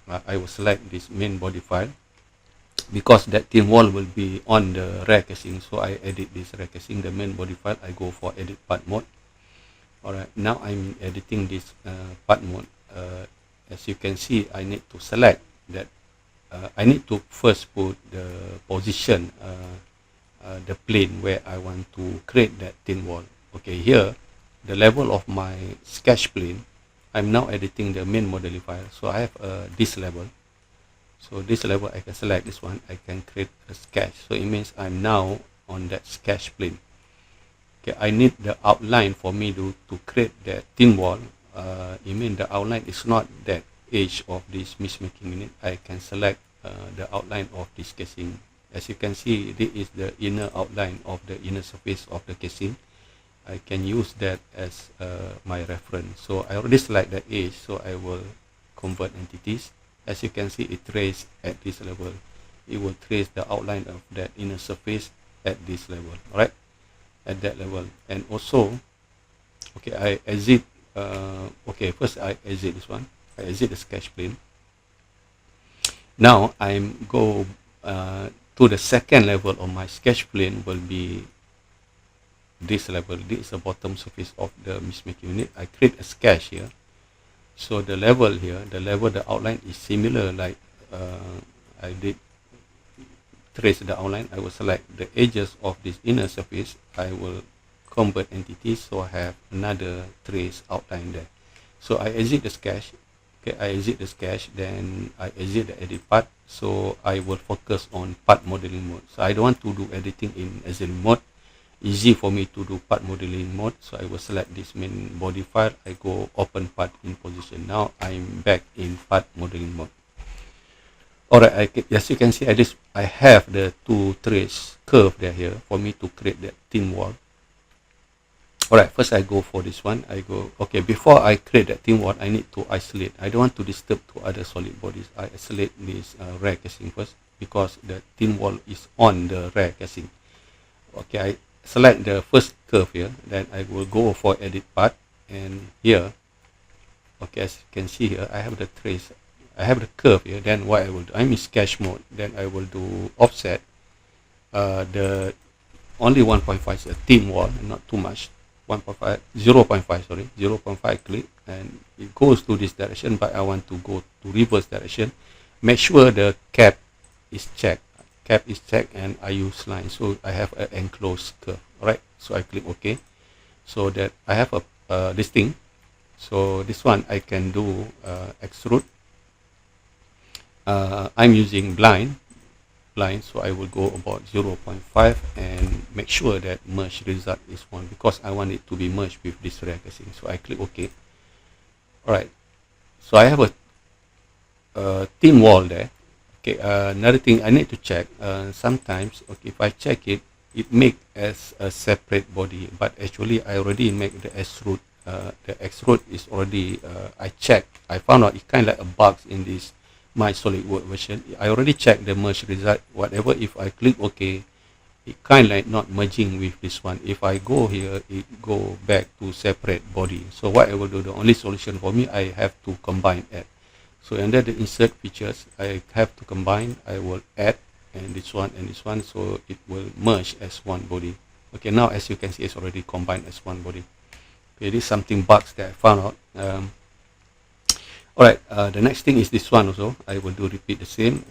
I will select this main body file because that thin wall will be on the rear casing. So I edit this rear casing, the main body file. I go for edit part mode. Alright, now I'm editing this part mode. As you can see, I need to select that. I need to first put the position, the plane where I want to create that thin wall. Okay, here, the level of my sketch plane, I'm now editing the main modeling file. So I have this level. So this level, I can select this one. I can create a sketch. So it means I'm now on that sketch plane. Okay, I need the outline for me to create that thin wall. It means the outline is not that edge of this mesh making unit. I can select the outline of this casing. As you can see, this is the inner outline of the inner surface of the casing. I can use that as my reference. So I already select the edge, so I will convert entities. As you can see, it traces at this level. It will trace the outline of that inner surface at this level, alright? At that level. And also, okay, I exit. Okay, first I exit this one. I exit the sketch plane. Now I'm go to the second level of my sketch plane will be this level. This is the bottom surface of the mesh making unit. I create a sketch here. So the level here, the outline is similar like I did trace the outline. I will select the edges of this inner surface. I will convert entities, so I have another trace outline there. So I exit the sketch. Okay, I exit the sketch, then I exit the edit part. So I will focus on part modeling mode. So I don't want to do editing in assembly mode. Easy for me to do part modeling mode. So I will select this main body file. I go open part in position. Now I'm back in part modeling mode. Alright, as you can see, I have the two trace curve there here for me to create that thin wall. Alright, first I go for this one. Okay, before I create that thin wall, I need to isolate. I don't want to disturb to other solid bodies. I isolate this rear casing first because the thin wall is on the rear casing. Okay, I select the first curve here, then I will go for edit part, and here, okay, as you can see here, I have the trace. I have the curve here. Then what I will do, I'm in sketch mode. Then I will do offset. The only 1.5 is a thin wall, not too much. 1.5, 0.5, sorry, 0.5 click, and it goes to this direction, but I want to go to reverse direction. Make sure the cap is checked. Cap is checked, and I use line. So I have an enclosed curve. Alright, so I click OK. So that I have this thing. So this one I can do extrude. I'm using blind, so I will go about 0.5 and make sure that merge result is 1 because I want it to be merged with this rear casing. So I click OK. Alright, so I have a thin wall there. Okay, another thing I need to check, sometimes, okay, if I check it, it make as a separate body, but actually I already make the extrude. The extrude is already, I checked, I found out it kind of like a bug in this my SolidWorks version. I already checked the merge result, whatever. If I click OK, it kind of like not merging with this one. If I go here, it go back to separate body. So what I will do, the only solution for me, I have to combine add. So under the insert features, I have to combine. I will add and this one, so it will merge as one body. Okay, now as you can see, it's already combined as one body. Okay, this is something bugs that I found out. Alright, the next thing is this one also. I will do repeat the same.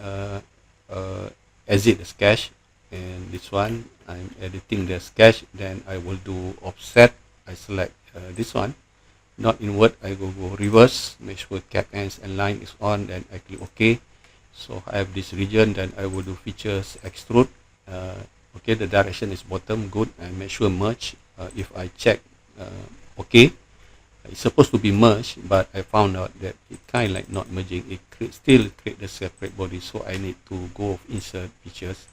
Exit the sketch, and this one I'm editing the sketch. Then I will do offset. I select this one, not inward. I go reverse. Make sure cap ends and line is on. Then I click OK. So I have this region. Then I will do features extrude. Okay, the direction is bottom. Good. And make sure merge. If I check OK. It's supposed to be merged, but I found out that it kind of like not merging. It still create the separate body, so I need to go insert features,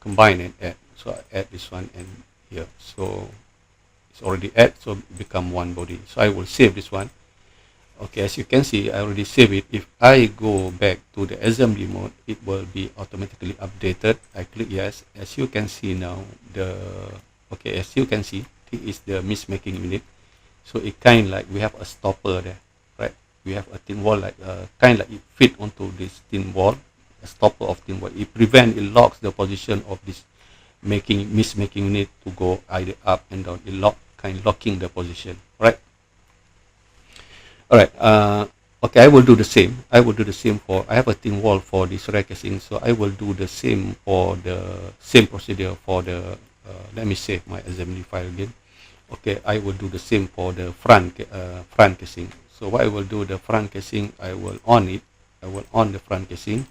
combine and add. So I add this one and here. So it's already add, so it become one body. So I will save this one. Okay, as you can see, I already save it. If I go back to the assembly mode, it will be automatically updated. I click yes. As you can see now, as you can see, This is the mist making unit. So it kind like we have a stopper there, right? We have a thin wall like kind like it fit onto this thin wall, a stopper of thin wall. It locks the position of this mist making unit to go either up and down. It locking the position, right? All right. Okay, I will do the same. I have a thin wall for this rear casing, so I will do the same for the same procedure for the. Let me save my assembly file again. Okay, I will do the same for the front casing. So what I will do, the front casing, I will on it. I will on the front casing,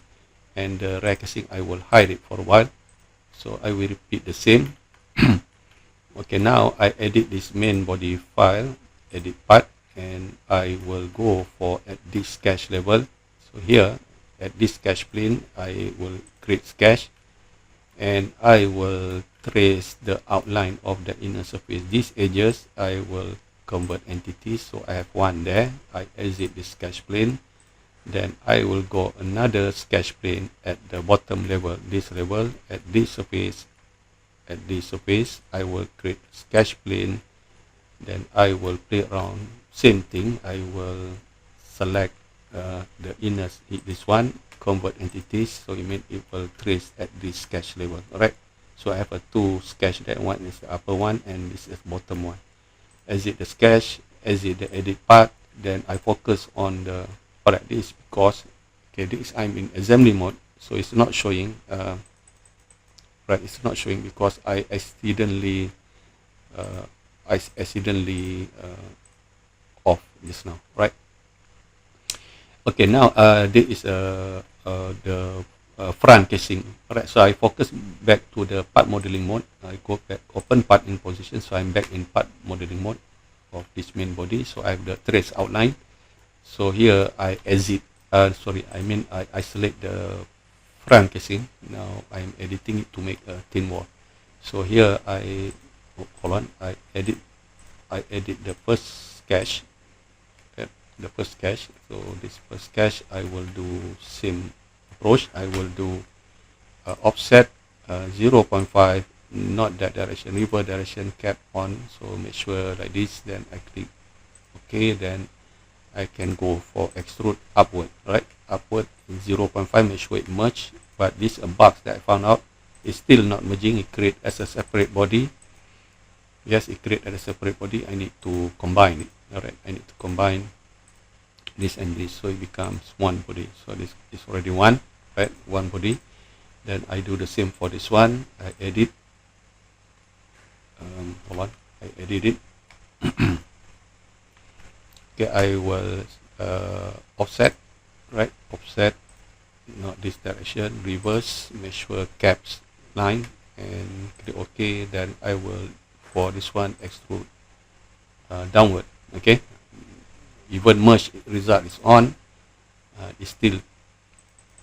and the rear casing I will hide it for a while. So I will repeat the same. Okay, now I edit this main body file, edit part, and I will go for at this sketch level. So here at this sketch plane, I will create sketch, and I will trace the outline of the inner surface. These edges I will convert entities. So I have one there. I exit the sketch plane. Then I will go another sketch plane at the bottom level, this level, at this surface. At this surface, I will create sketch plane. Then I will play around. Same thing. I will select the inner, this one, convert entities. So it means it will trace at this sketch level. Alright. So I have a two sketch. That one is the upper one, and this is bottom one. Exit the sketch, exit the edit part. Then I focus on the. Alright, this is because this I'm in assembly mode, so it's not showing. Right, it's not showing because I accidentally off just now. Right. Okay, now this is the front casing. Alright, so I focus back to the part modeling mode. I go back, open part in position, so I'm back in part modeling mode of this main body. So I have the trace outline. So here I exit. I isolate the front casing. Now I'm editing it to make a thin wall. So here I edit the first sketch. The first sketch. So this first sketch I will do same approach. I will do offset 0.5, not that direction, reverse direction, cap on. So make sure like this. Then I click OK. Then I can go for extrude upward, right? Upward 0.5, make sure it merge. But this box that I found out is still not merging. It create as a separate body. Yes, it create as a separate body. I need to combine it. Alright, I need to combine this and this, so it becomes one body. So this is already one, right? One body. Then I do the same for this one. I edit. Hold on, I edit it. Okay, I will offset, right? Offset, not this direction, reverse, make sure caps line, and click OK. Then I will, for this one, extrude downward. Okay, even merge result is on, it's still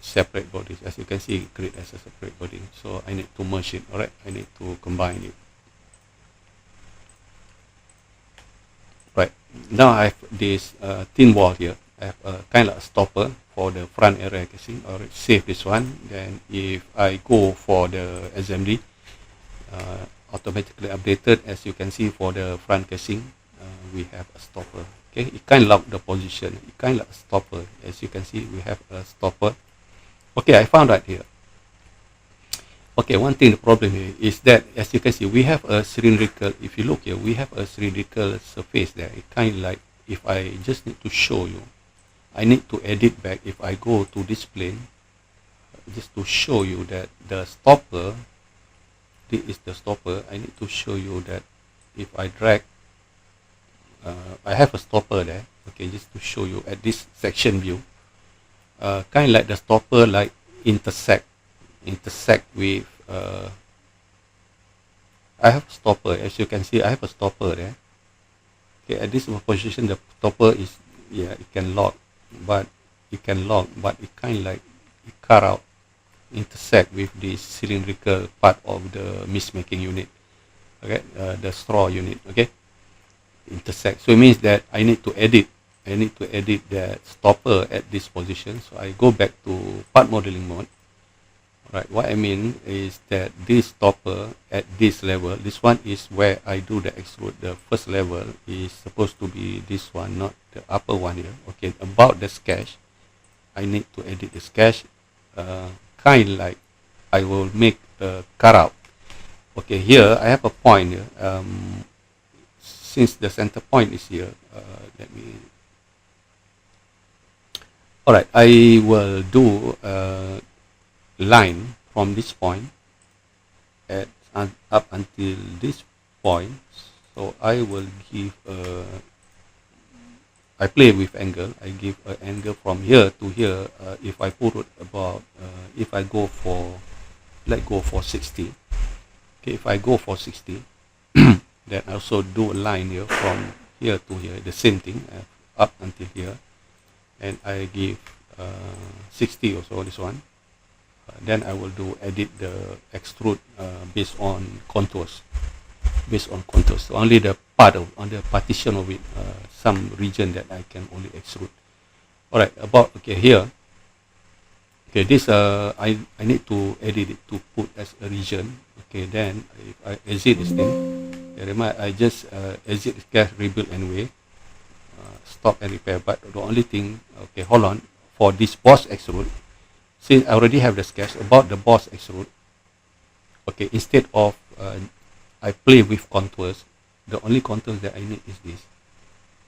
separate bodies. As you can see, it create as a separate body. So I need to merge it. Alright, I need to combine it. Right, now I have this thin wall here. I have a kind of a stopper for the front area casing. Alright, save this one. Then if I go for the assembly, automatically updated. As you can see, for the front casing, we have a stopper. Okay, it kind of lock the position. It kind of like a stopper. As you can see, we have a stopper. Okay, I found right here. Okay, one thing, the problem here is that, as you can see, we have a cylindrical, if you look here, we have a cylindrical surface there. It kind of like, if I just need to show you, I need to edit back. If I go to this plane, just to show you that the stopper, this is the stopper. I need to show you that if I drag, I have a stopper there. Okay, just to show you at this section view, kind of like the stopper like intersect with I have a stopper. As you can see, I have a stopper there. Okay, at this position, the stopper is, it can lock, but it kind of like it cut out, intersect with the cylindrical part of the mist making unit. Okay, the straw unit. Okay, intersect. So it means that I need to edit that stopper at this position. So I go back to part modeling mode. Right, what I mean is that this stopper at this level, this one is where I do the extrude. The first level is supposed to be this one, not the upper one here. Okay, about the sketch, I need to edit the sketch, kind like I will make a cutout. Okay, here I have a point here. Since the center point is here, let me. All right, I will do a line from this point at up until this point. So I will give I play with angle. I give an angle from here to here. If I put it about if I go for, let go for 60. Okay, if I go for 60, then I also do a line here from here to here, the same thing, up until here, and I give 60 or so, this one. Then I will do edit the extrude based on contours. So only the part of, on the partition of it, some region that I can only extrude. All right, about, okay, here, okay, this I need to edit it to put as a region. Okay, then if I exit this thing, I just exit sketch, rebuild anyway, stop and repair. But the only thing, okay, hold on, for this boss extrude, since I already have the sketch about the boss extrude, okay, instead of I play with contours, the only contours that I need is this.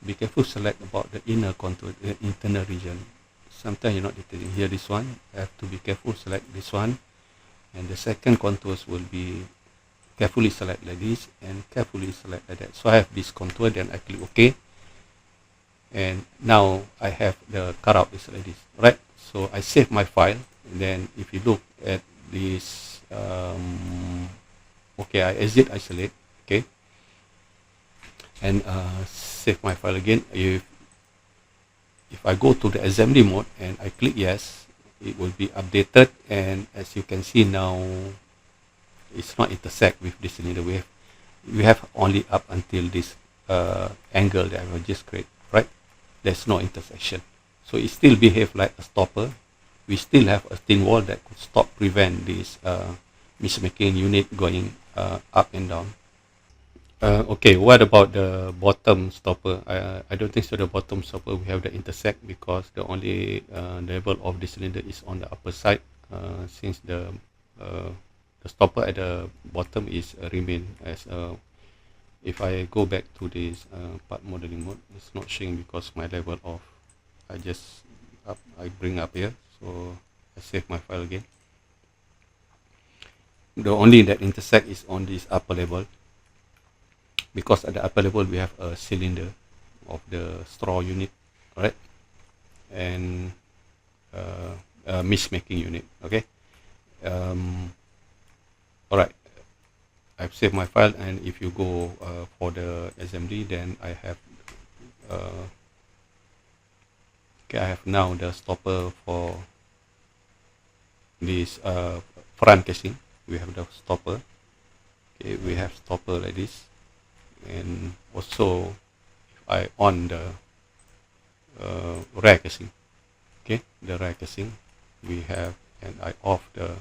Be careful, select about the inner contour, the internal region. Sometimes you're not detecting here, this one, I have to be careful, select this one, and the second contours will be carefully select like this, and carefully select like that. So I have this contour, then I click OK, and now I have the cutout is like this, right? So I save my file, and then if you look at this, okay, I exit, isolate, okay, and save my file again. If I go to the assembly mode and I click yes, it will be updated, and as you can see now, it's not intersect with this cylinder. We have only up until this angle that I will just create, right? There's no intersection, so it still behave like a stopper. We still have a thin wall that could stop, prevent this mismaking unit going up and down. Okay, what about the bottom stopper? I don't think so. The bottom stopper we have the intersect, because the only level of the cylinder is on the upper side. Since the stopper at the bottom is remain as if I go back to this part modeling mode, it's not showing because my level of I bring up here, so I save my file again. The only that intersect is on this upper level, because at the upper level we have a cylinder of the straw unit, right, and a mismaking unit. Okay, all right, I've saved my file, and if you go for the assembly, then I have okay, I have now the stopper for this front casing. We have the stopper. Okay, we have stopper like this, and also if I on the rear casing, okay, the rear casing we have, and I off the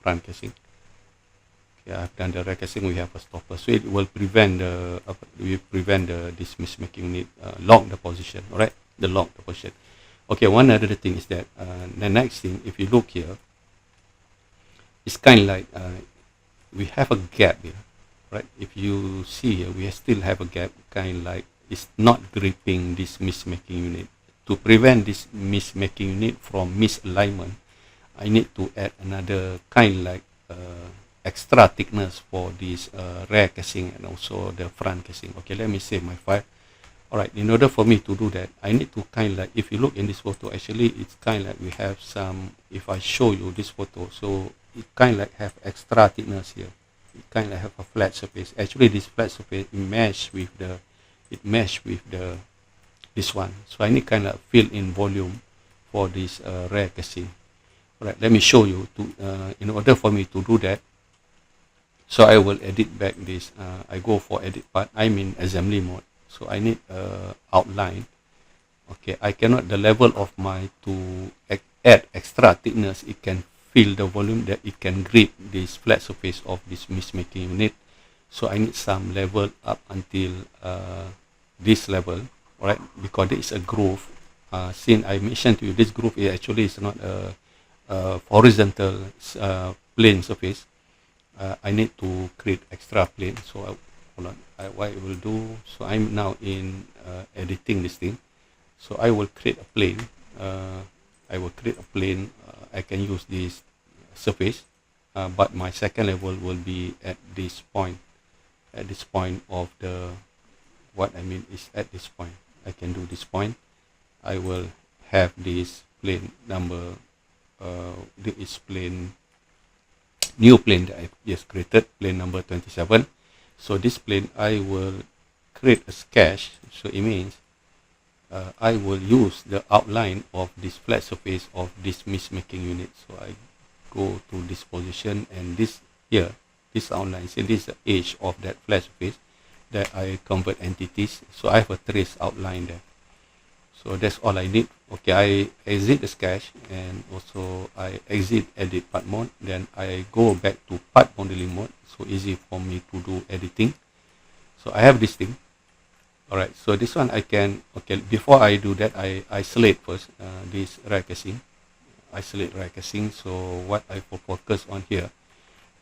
front casing. Okay, I've done the rear casing. We have a stopper, so it will prevent this mismaking unit lock the position. All right, the lock the position. Okay, one other thing is that the next thing, if you look here, it's kind of like we have a gap here, right? If you see here, we still have a gap, kind of like it's not gripping this mismaking unit. To prevent this mismaking unit from misalignment, I need to add another kind of like extra thickness for this rear casing and also the front casing. Okay, let me save my file. Alright, in order for me to do that, I need to kind of like, if you look in this photo, actually it's kind of like we have some, if I show you this photo, so it kind of like have extra thickness here. It kind of have a flat surface. Actually this flat surface mesh with this one. So I need kind of fill in volume for this rear casing. Alright, let me show you in order for me to do that. So I will edit back this, I go for edit part, I'm in assembly mode. So I need outline. Okay, I cannot, the level of my to add extra thickness, it can fill the volume that it can grip this flat surface of this mist making unit. So I need some level up until this level, right? Because there is a groove. Since I mentioned to you, this groove is actually is not a horizontal plane surface. I need to create extra plane. So hold on. What I will do, so I'm now in editing this thing. So I will create a plane. I can use this surface, but my second level will be at this point. At this point of the, what I mean is at this point. I can do this point. I will have this plane number. This is plane, new plane that I just created, plane number 27. So this plane I will create a sketch. So it means I will use the outline of this flat surface of this mist making unit. So I go to this position, and this here, this outline, so this is the edge of that flat surface that I convert entities. So I have a trace outline there. So that's all I need. Okay, I exit the sketch, and also I exit edit part mode. Then I go back to part modeling mode. So easy for me to do editing. So I have this thing. Alright, so this one I can, okay, before I do that, I isolate first this rack casing. Isolate rack casing. So what I will focus on here.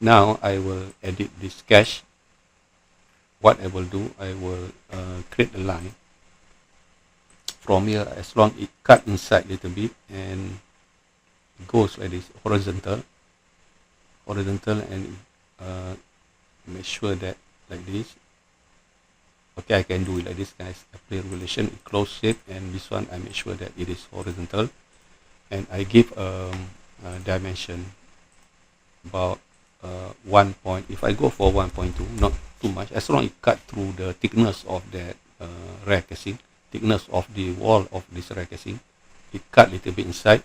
Now I will edit this sketch. What I will do, I will create a line from here, as long it cut inside a little bit and goes like this, horizontal, and make sure that like this. Okay, I can do it like this, guys. Apply relation, close shape, and this one I make sure that it is horizontal, and I give a dimension about 1 point. If I go for 1.2, not too much, as long as it cut through the thickness of that rack casing, thickness of the wall of this rack casing, it cut a little bit inside.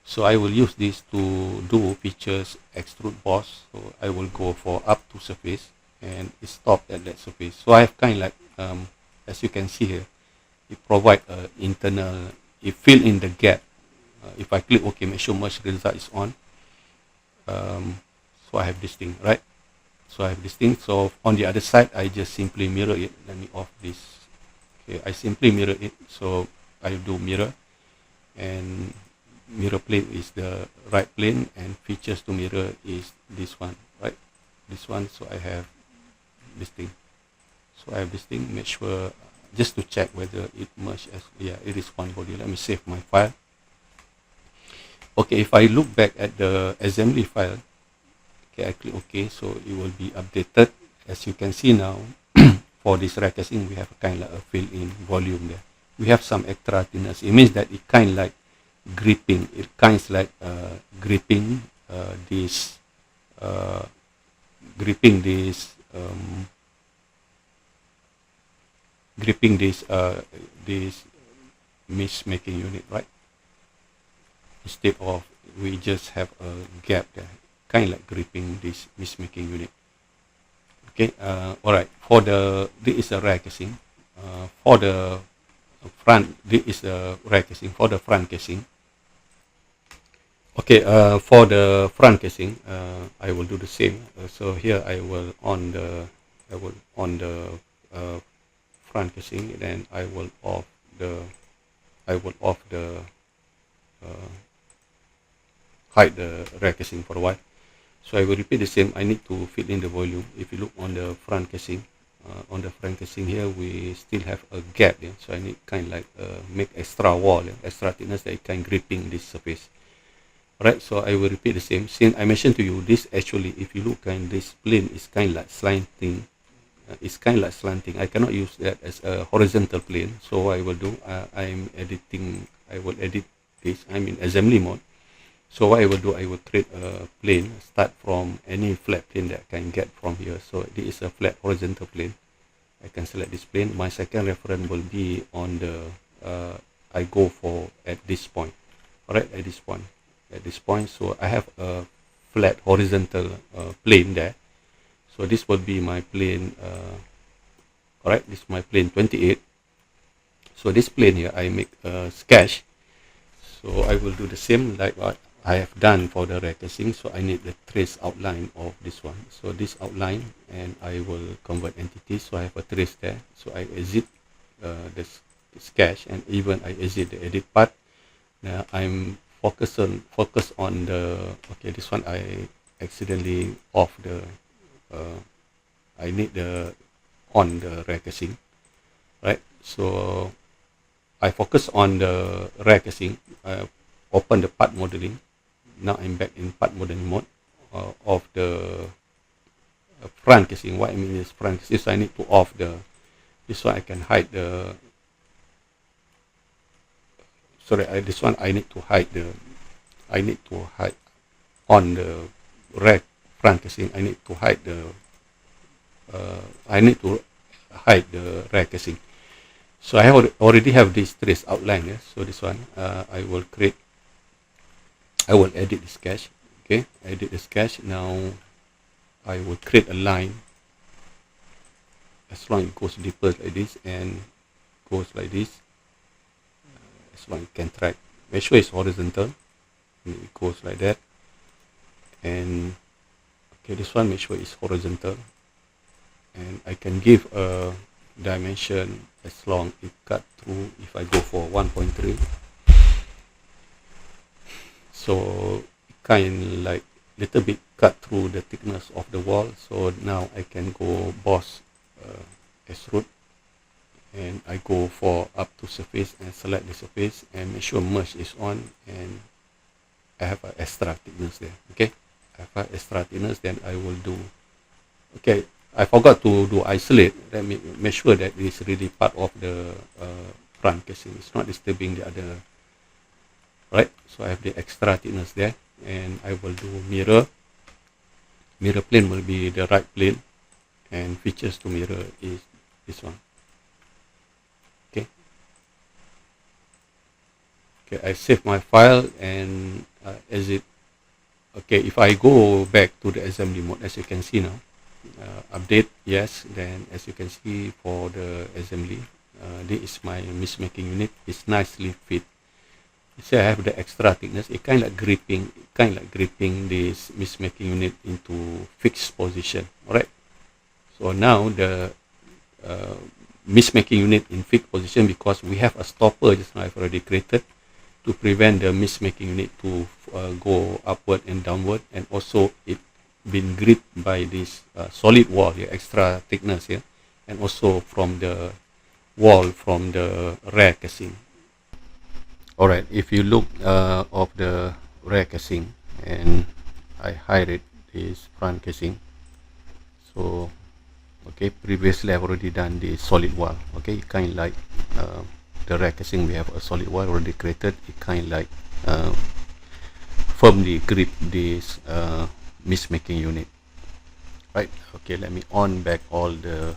So I will use this to do features extrude boss. So I will go for up to surface, and it stopped at that surface. So I have kind of like, as you can see here, it provide internal, it fill in the gap. If I click OK, make sure merge result is on. So I have this thing, right? So I have this thing. So on the other side, I just simply mirror it. Let me off this. Okay, I simply mirror it. So I do mirror, and mirror plane is the right plane, and features to mirror is this one, right? This one. So I have this thing. So I have this thing. Make sure, just to check whether it merged as, yeah, it is one body. Let me save my file. Okay, if I look back at the assembly file, okay, I click OK, so it will be updated. As you can see now, for this rack casing, we have a kind of a fill-in volume there. We have some extra thickness. It means that it kind of like gripping. It kind of like gripping this mist making unit, right? Instead of we just have a gap there, kind of like gripping this mist making unit. Okay, all right. For the, this is a rack casing. For the front, this is the rack casing. For the front casing, okay. For the front casing, I will do the same. So here I will on the front casing, then I will off the hide the rack casing for a while. So I will repeat the same. I need to fill in the volume. If you look on the front casing, here we still have a gap. Yeah? So I need kind of like make extra wall, extra thickness that it can gripping this surface. Alright, so I will repeat the same. Since I mentioned to you, this actually, if you look, this plane is kind of like slanting. It's kind of like slanting. I cannot use that as a horizontal plane. So what I will do, I will edit this. I'm in assembly mode. So what I will do, I will create a plane, start from any flat plane that I can get from here. So this is a flat horizontal plane. I can select this plane. My second reference will be on the, I go for at this point. Alright, at this point. So I have a flat horizontal plane there. So this will be my plane, alright, this is my plane 28. So this plane here, I make a sketch. So I will do the same like what I have done for the rear casing. So I need the trace outline of this one. So this outline, and I will convert entities. So I have a trace there. So I exit the sketch, and even I exit the edit part. Now I'm focus on the, okay, this one I accidentally off the I need the on the rear casing, right? So I focus on the rear casing, open the part modeling. Now I'm back in part modeling mode of the front casing. What I mean is front casing, so I need to off the, this one I can hide the, sorry, this one I need to hide the, I need to hide on the rear front casing. I need to hide the rear casing. So I already have this trace outline. Yeah? So this one I will edit the sketch. Okay, edit the sketch. Now I will create a line. As long as it goes deeper like this and goes like this, as long as you can track. Make sure it's horizontal. And it goes like that. And okay, this one make sure it's horizontal. And I can give a dimension as long it cut through. If I go for 1.3, so it kind like little bit cut through the thickness of the wall. So now I can go boss extrude, and I go for up to surface and select the surface and make sure merge is on, and I have an extra thickness there. Okay, I have an extra thickness. Then I will do, okay, I forgot to do isolate. Let me make sure that it's really part of the front casing. It's not disturbing the other, right? So I have the extra thickness there, and I will do mirror. Mirror plane will be the right plane, and features to mirror is this one. Okay. Okay, I save my file and exit. Okay, if I go back to the assembly mode, as you can see now, update, yes. Then as you can see for the assembly, this is my mist-making unit. It's nicely fit. So I have the extra thickness. It kind of gripping this mist-making unit into fixed position. Alright. So now the mist-making unit in fixed position, because we have a stopper just now I've already created to prevent the mist-making unit to go upward and downward, and also it been gripped by this solid wall here, extra thickness here, and also from the wall from the rear casing. Alright, if you look of the rear casing, and I hide it, this front casing. So okay, previously I've already done the solid wall. Okay, kind of like the rear casing, we have a solid wall already created. It kind of like firmly grip this mist-making unit, right? Okay, let me on back all the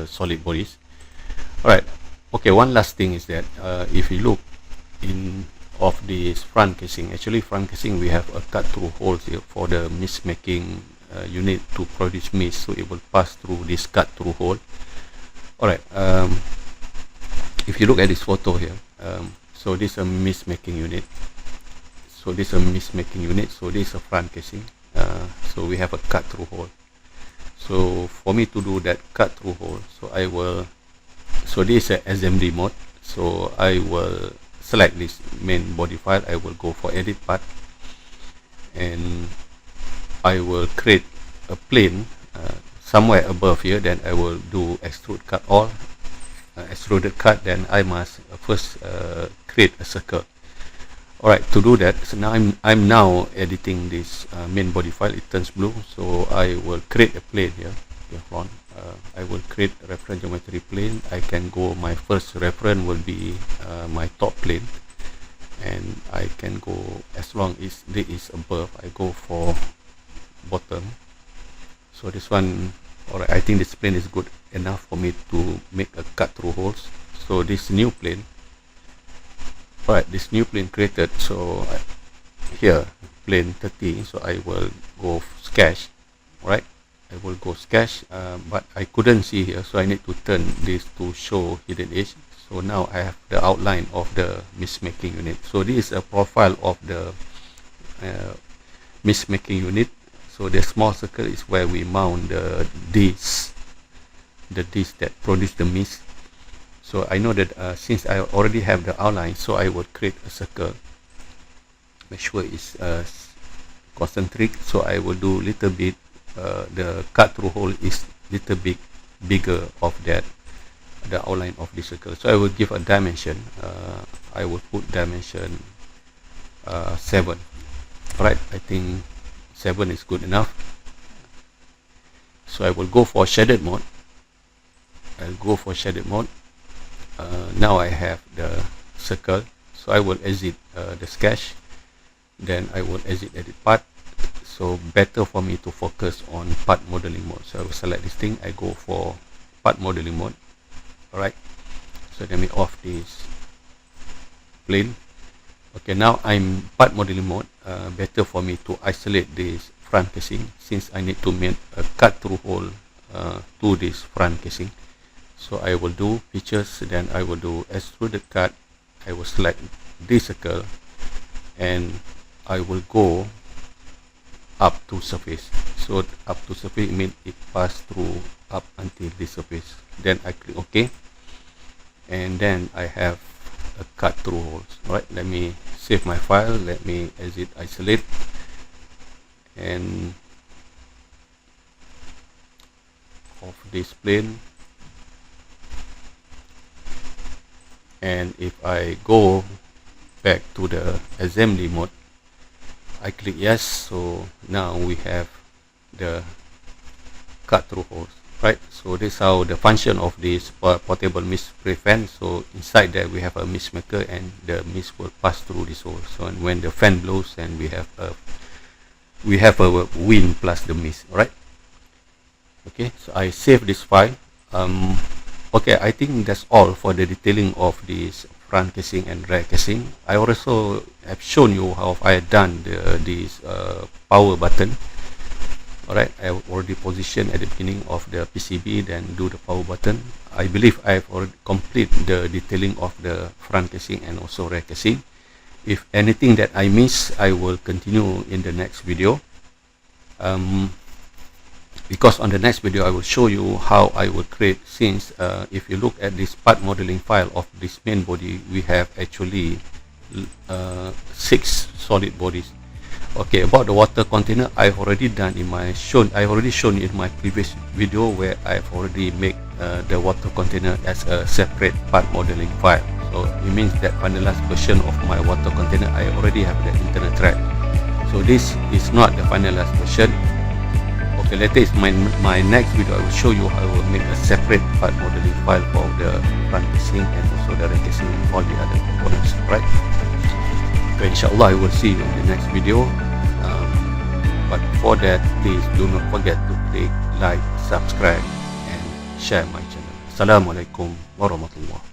solid bodies. All right. Okay, one last thing is that if you look in of this front casing, actually front casing we have a cut through holes here for the mist-making unit to produce mist, so it will pass through this cut through hole. All right. If you look at this photo here, so this is a mist-making unit. So this is a mist-making unit. So this is a front casing. So we have a cut through hole. So for me to do that cut through hole, so I will. So this is a assembly mode. So I will select this main body file. I will go for edit part, and I will create a plane somewhere above here. Then I will do extrude cut all, extruded cut. Then I must first create a circle. Alright, to do that, so now I'm now editing this main body file. It turns blue, so I will create a plane here. Okay, I will create a reference geometry plane. I can go, my first reference will be my top plane, and I can go as long as this is above, I go for bottom. So this one, alright, I think this plane is good enough for me to make a cut through holes. So this new plane, alright, this new plane created. So here plane 30, so I will go sketch. Alright, I will go sketch, but I couldn't see here, so I need to turn this to show hidden edge. So now I have the outline of the mist making unit. So this is a profile of the mist making unit. So the small circle is where we mount the disc that produce the mist. So I know that since I already have the outline, so I will create a circle, make sure it's concentric. So I will do little bit, the cut through hole is little bit bigger of that, the outline of the circle. So I will give a dimension, I will put dimension 7. Right, I think 7 is good enough. So I will go for shaded mode. Now I have the circle, so I will exit the sketch, then I will exit edit part. So better for me to focus on part modeling mode. So I will select this thing, I go for part modeling mode. Alright, so let me off this plane. Okay, now I'm part modeling mode. Better for me to isolate this front casing, since I need to make a cut through hole to this front casing. So I will do features, then I will do extruded cut. I will select this circle and I will go up to surface. So up to surface means it pass through up until this surface. Then I click OK, and then I have a cut through holes. Alright, let me save my file, let me exit isolate, and off this plane. And if I go back to the assembly mode, I click yes. So now we have the cut through holes, right? So this is how the function of this portable mist spray fan. So inside there we have a mist maker, and the mist will pass through this hole. So and when the fan blows, and we have a wind plus the mist, right? Okay, so I save this file. Okay, I think that's all for the detailing of this front casing and rear casing. I also have shown you how I have done this power button. Alright, I have already positioned at the beginning of the PCB, then do the power button. I believe I have already completed the detailing of the front casing and also rear casing. If anything that I miss, I will continue in the next video. Because on the next video I will show you how I will create, since if you look at this part modeling file of this main body, we have actually 6 solid bodies. Okay, about the water container, I've already done in my already shown in my previous video, where I've already made the water container as a separate part modeling file. So it means that finalized version of my water container, I already have the internal thread. So this is not the finalized version. Okay, later is my next video. I will show you how I will make a separate part modeling file for the front casing and also the rear casing and all the other components, right? Okay, inshallah I will see you in the next video. But before that, please do not forget to click like, subscribe and share my channel. Assalamualaikum warahmatullahi.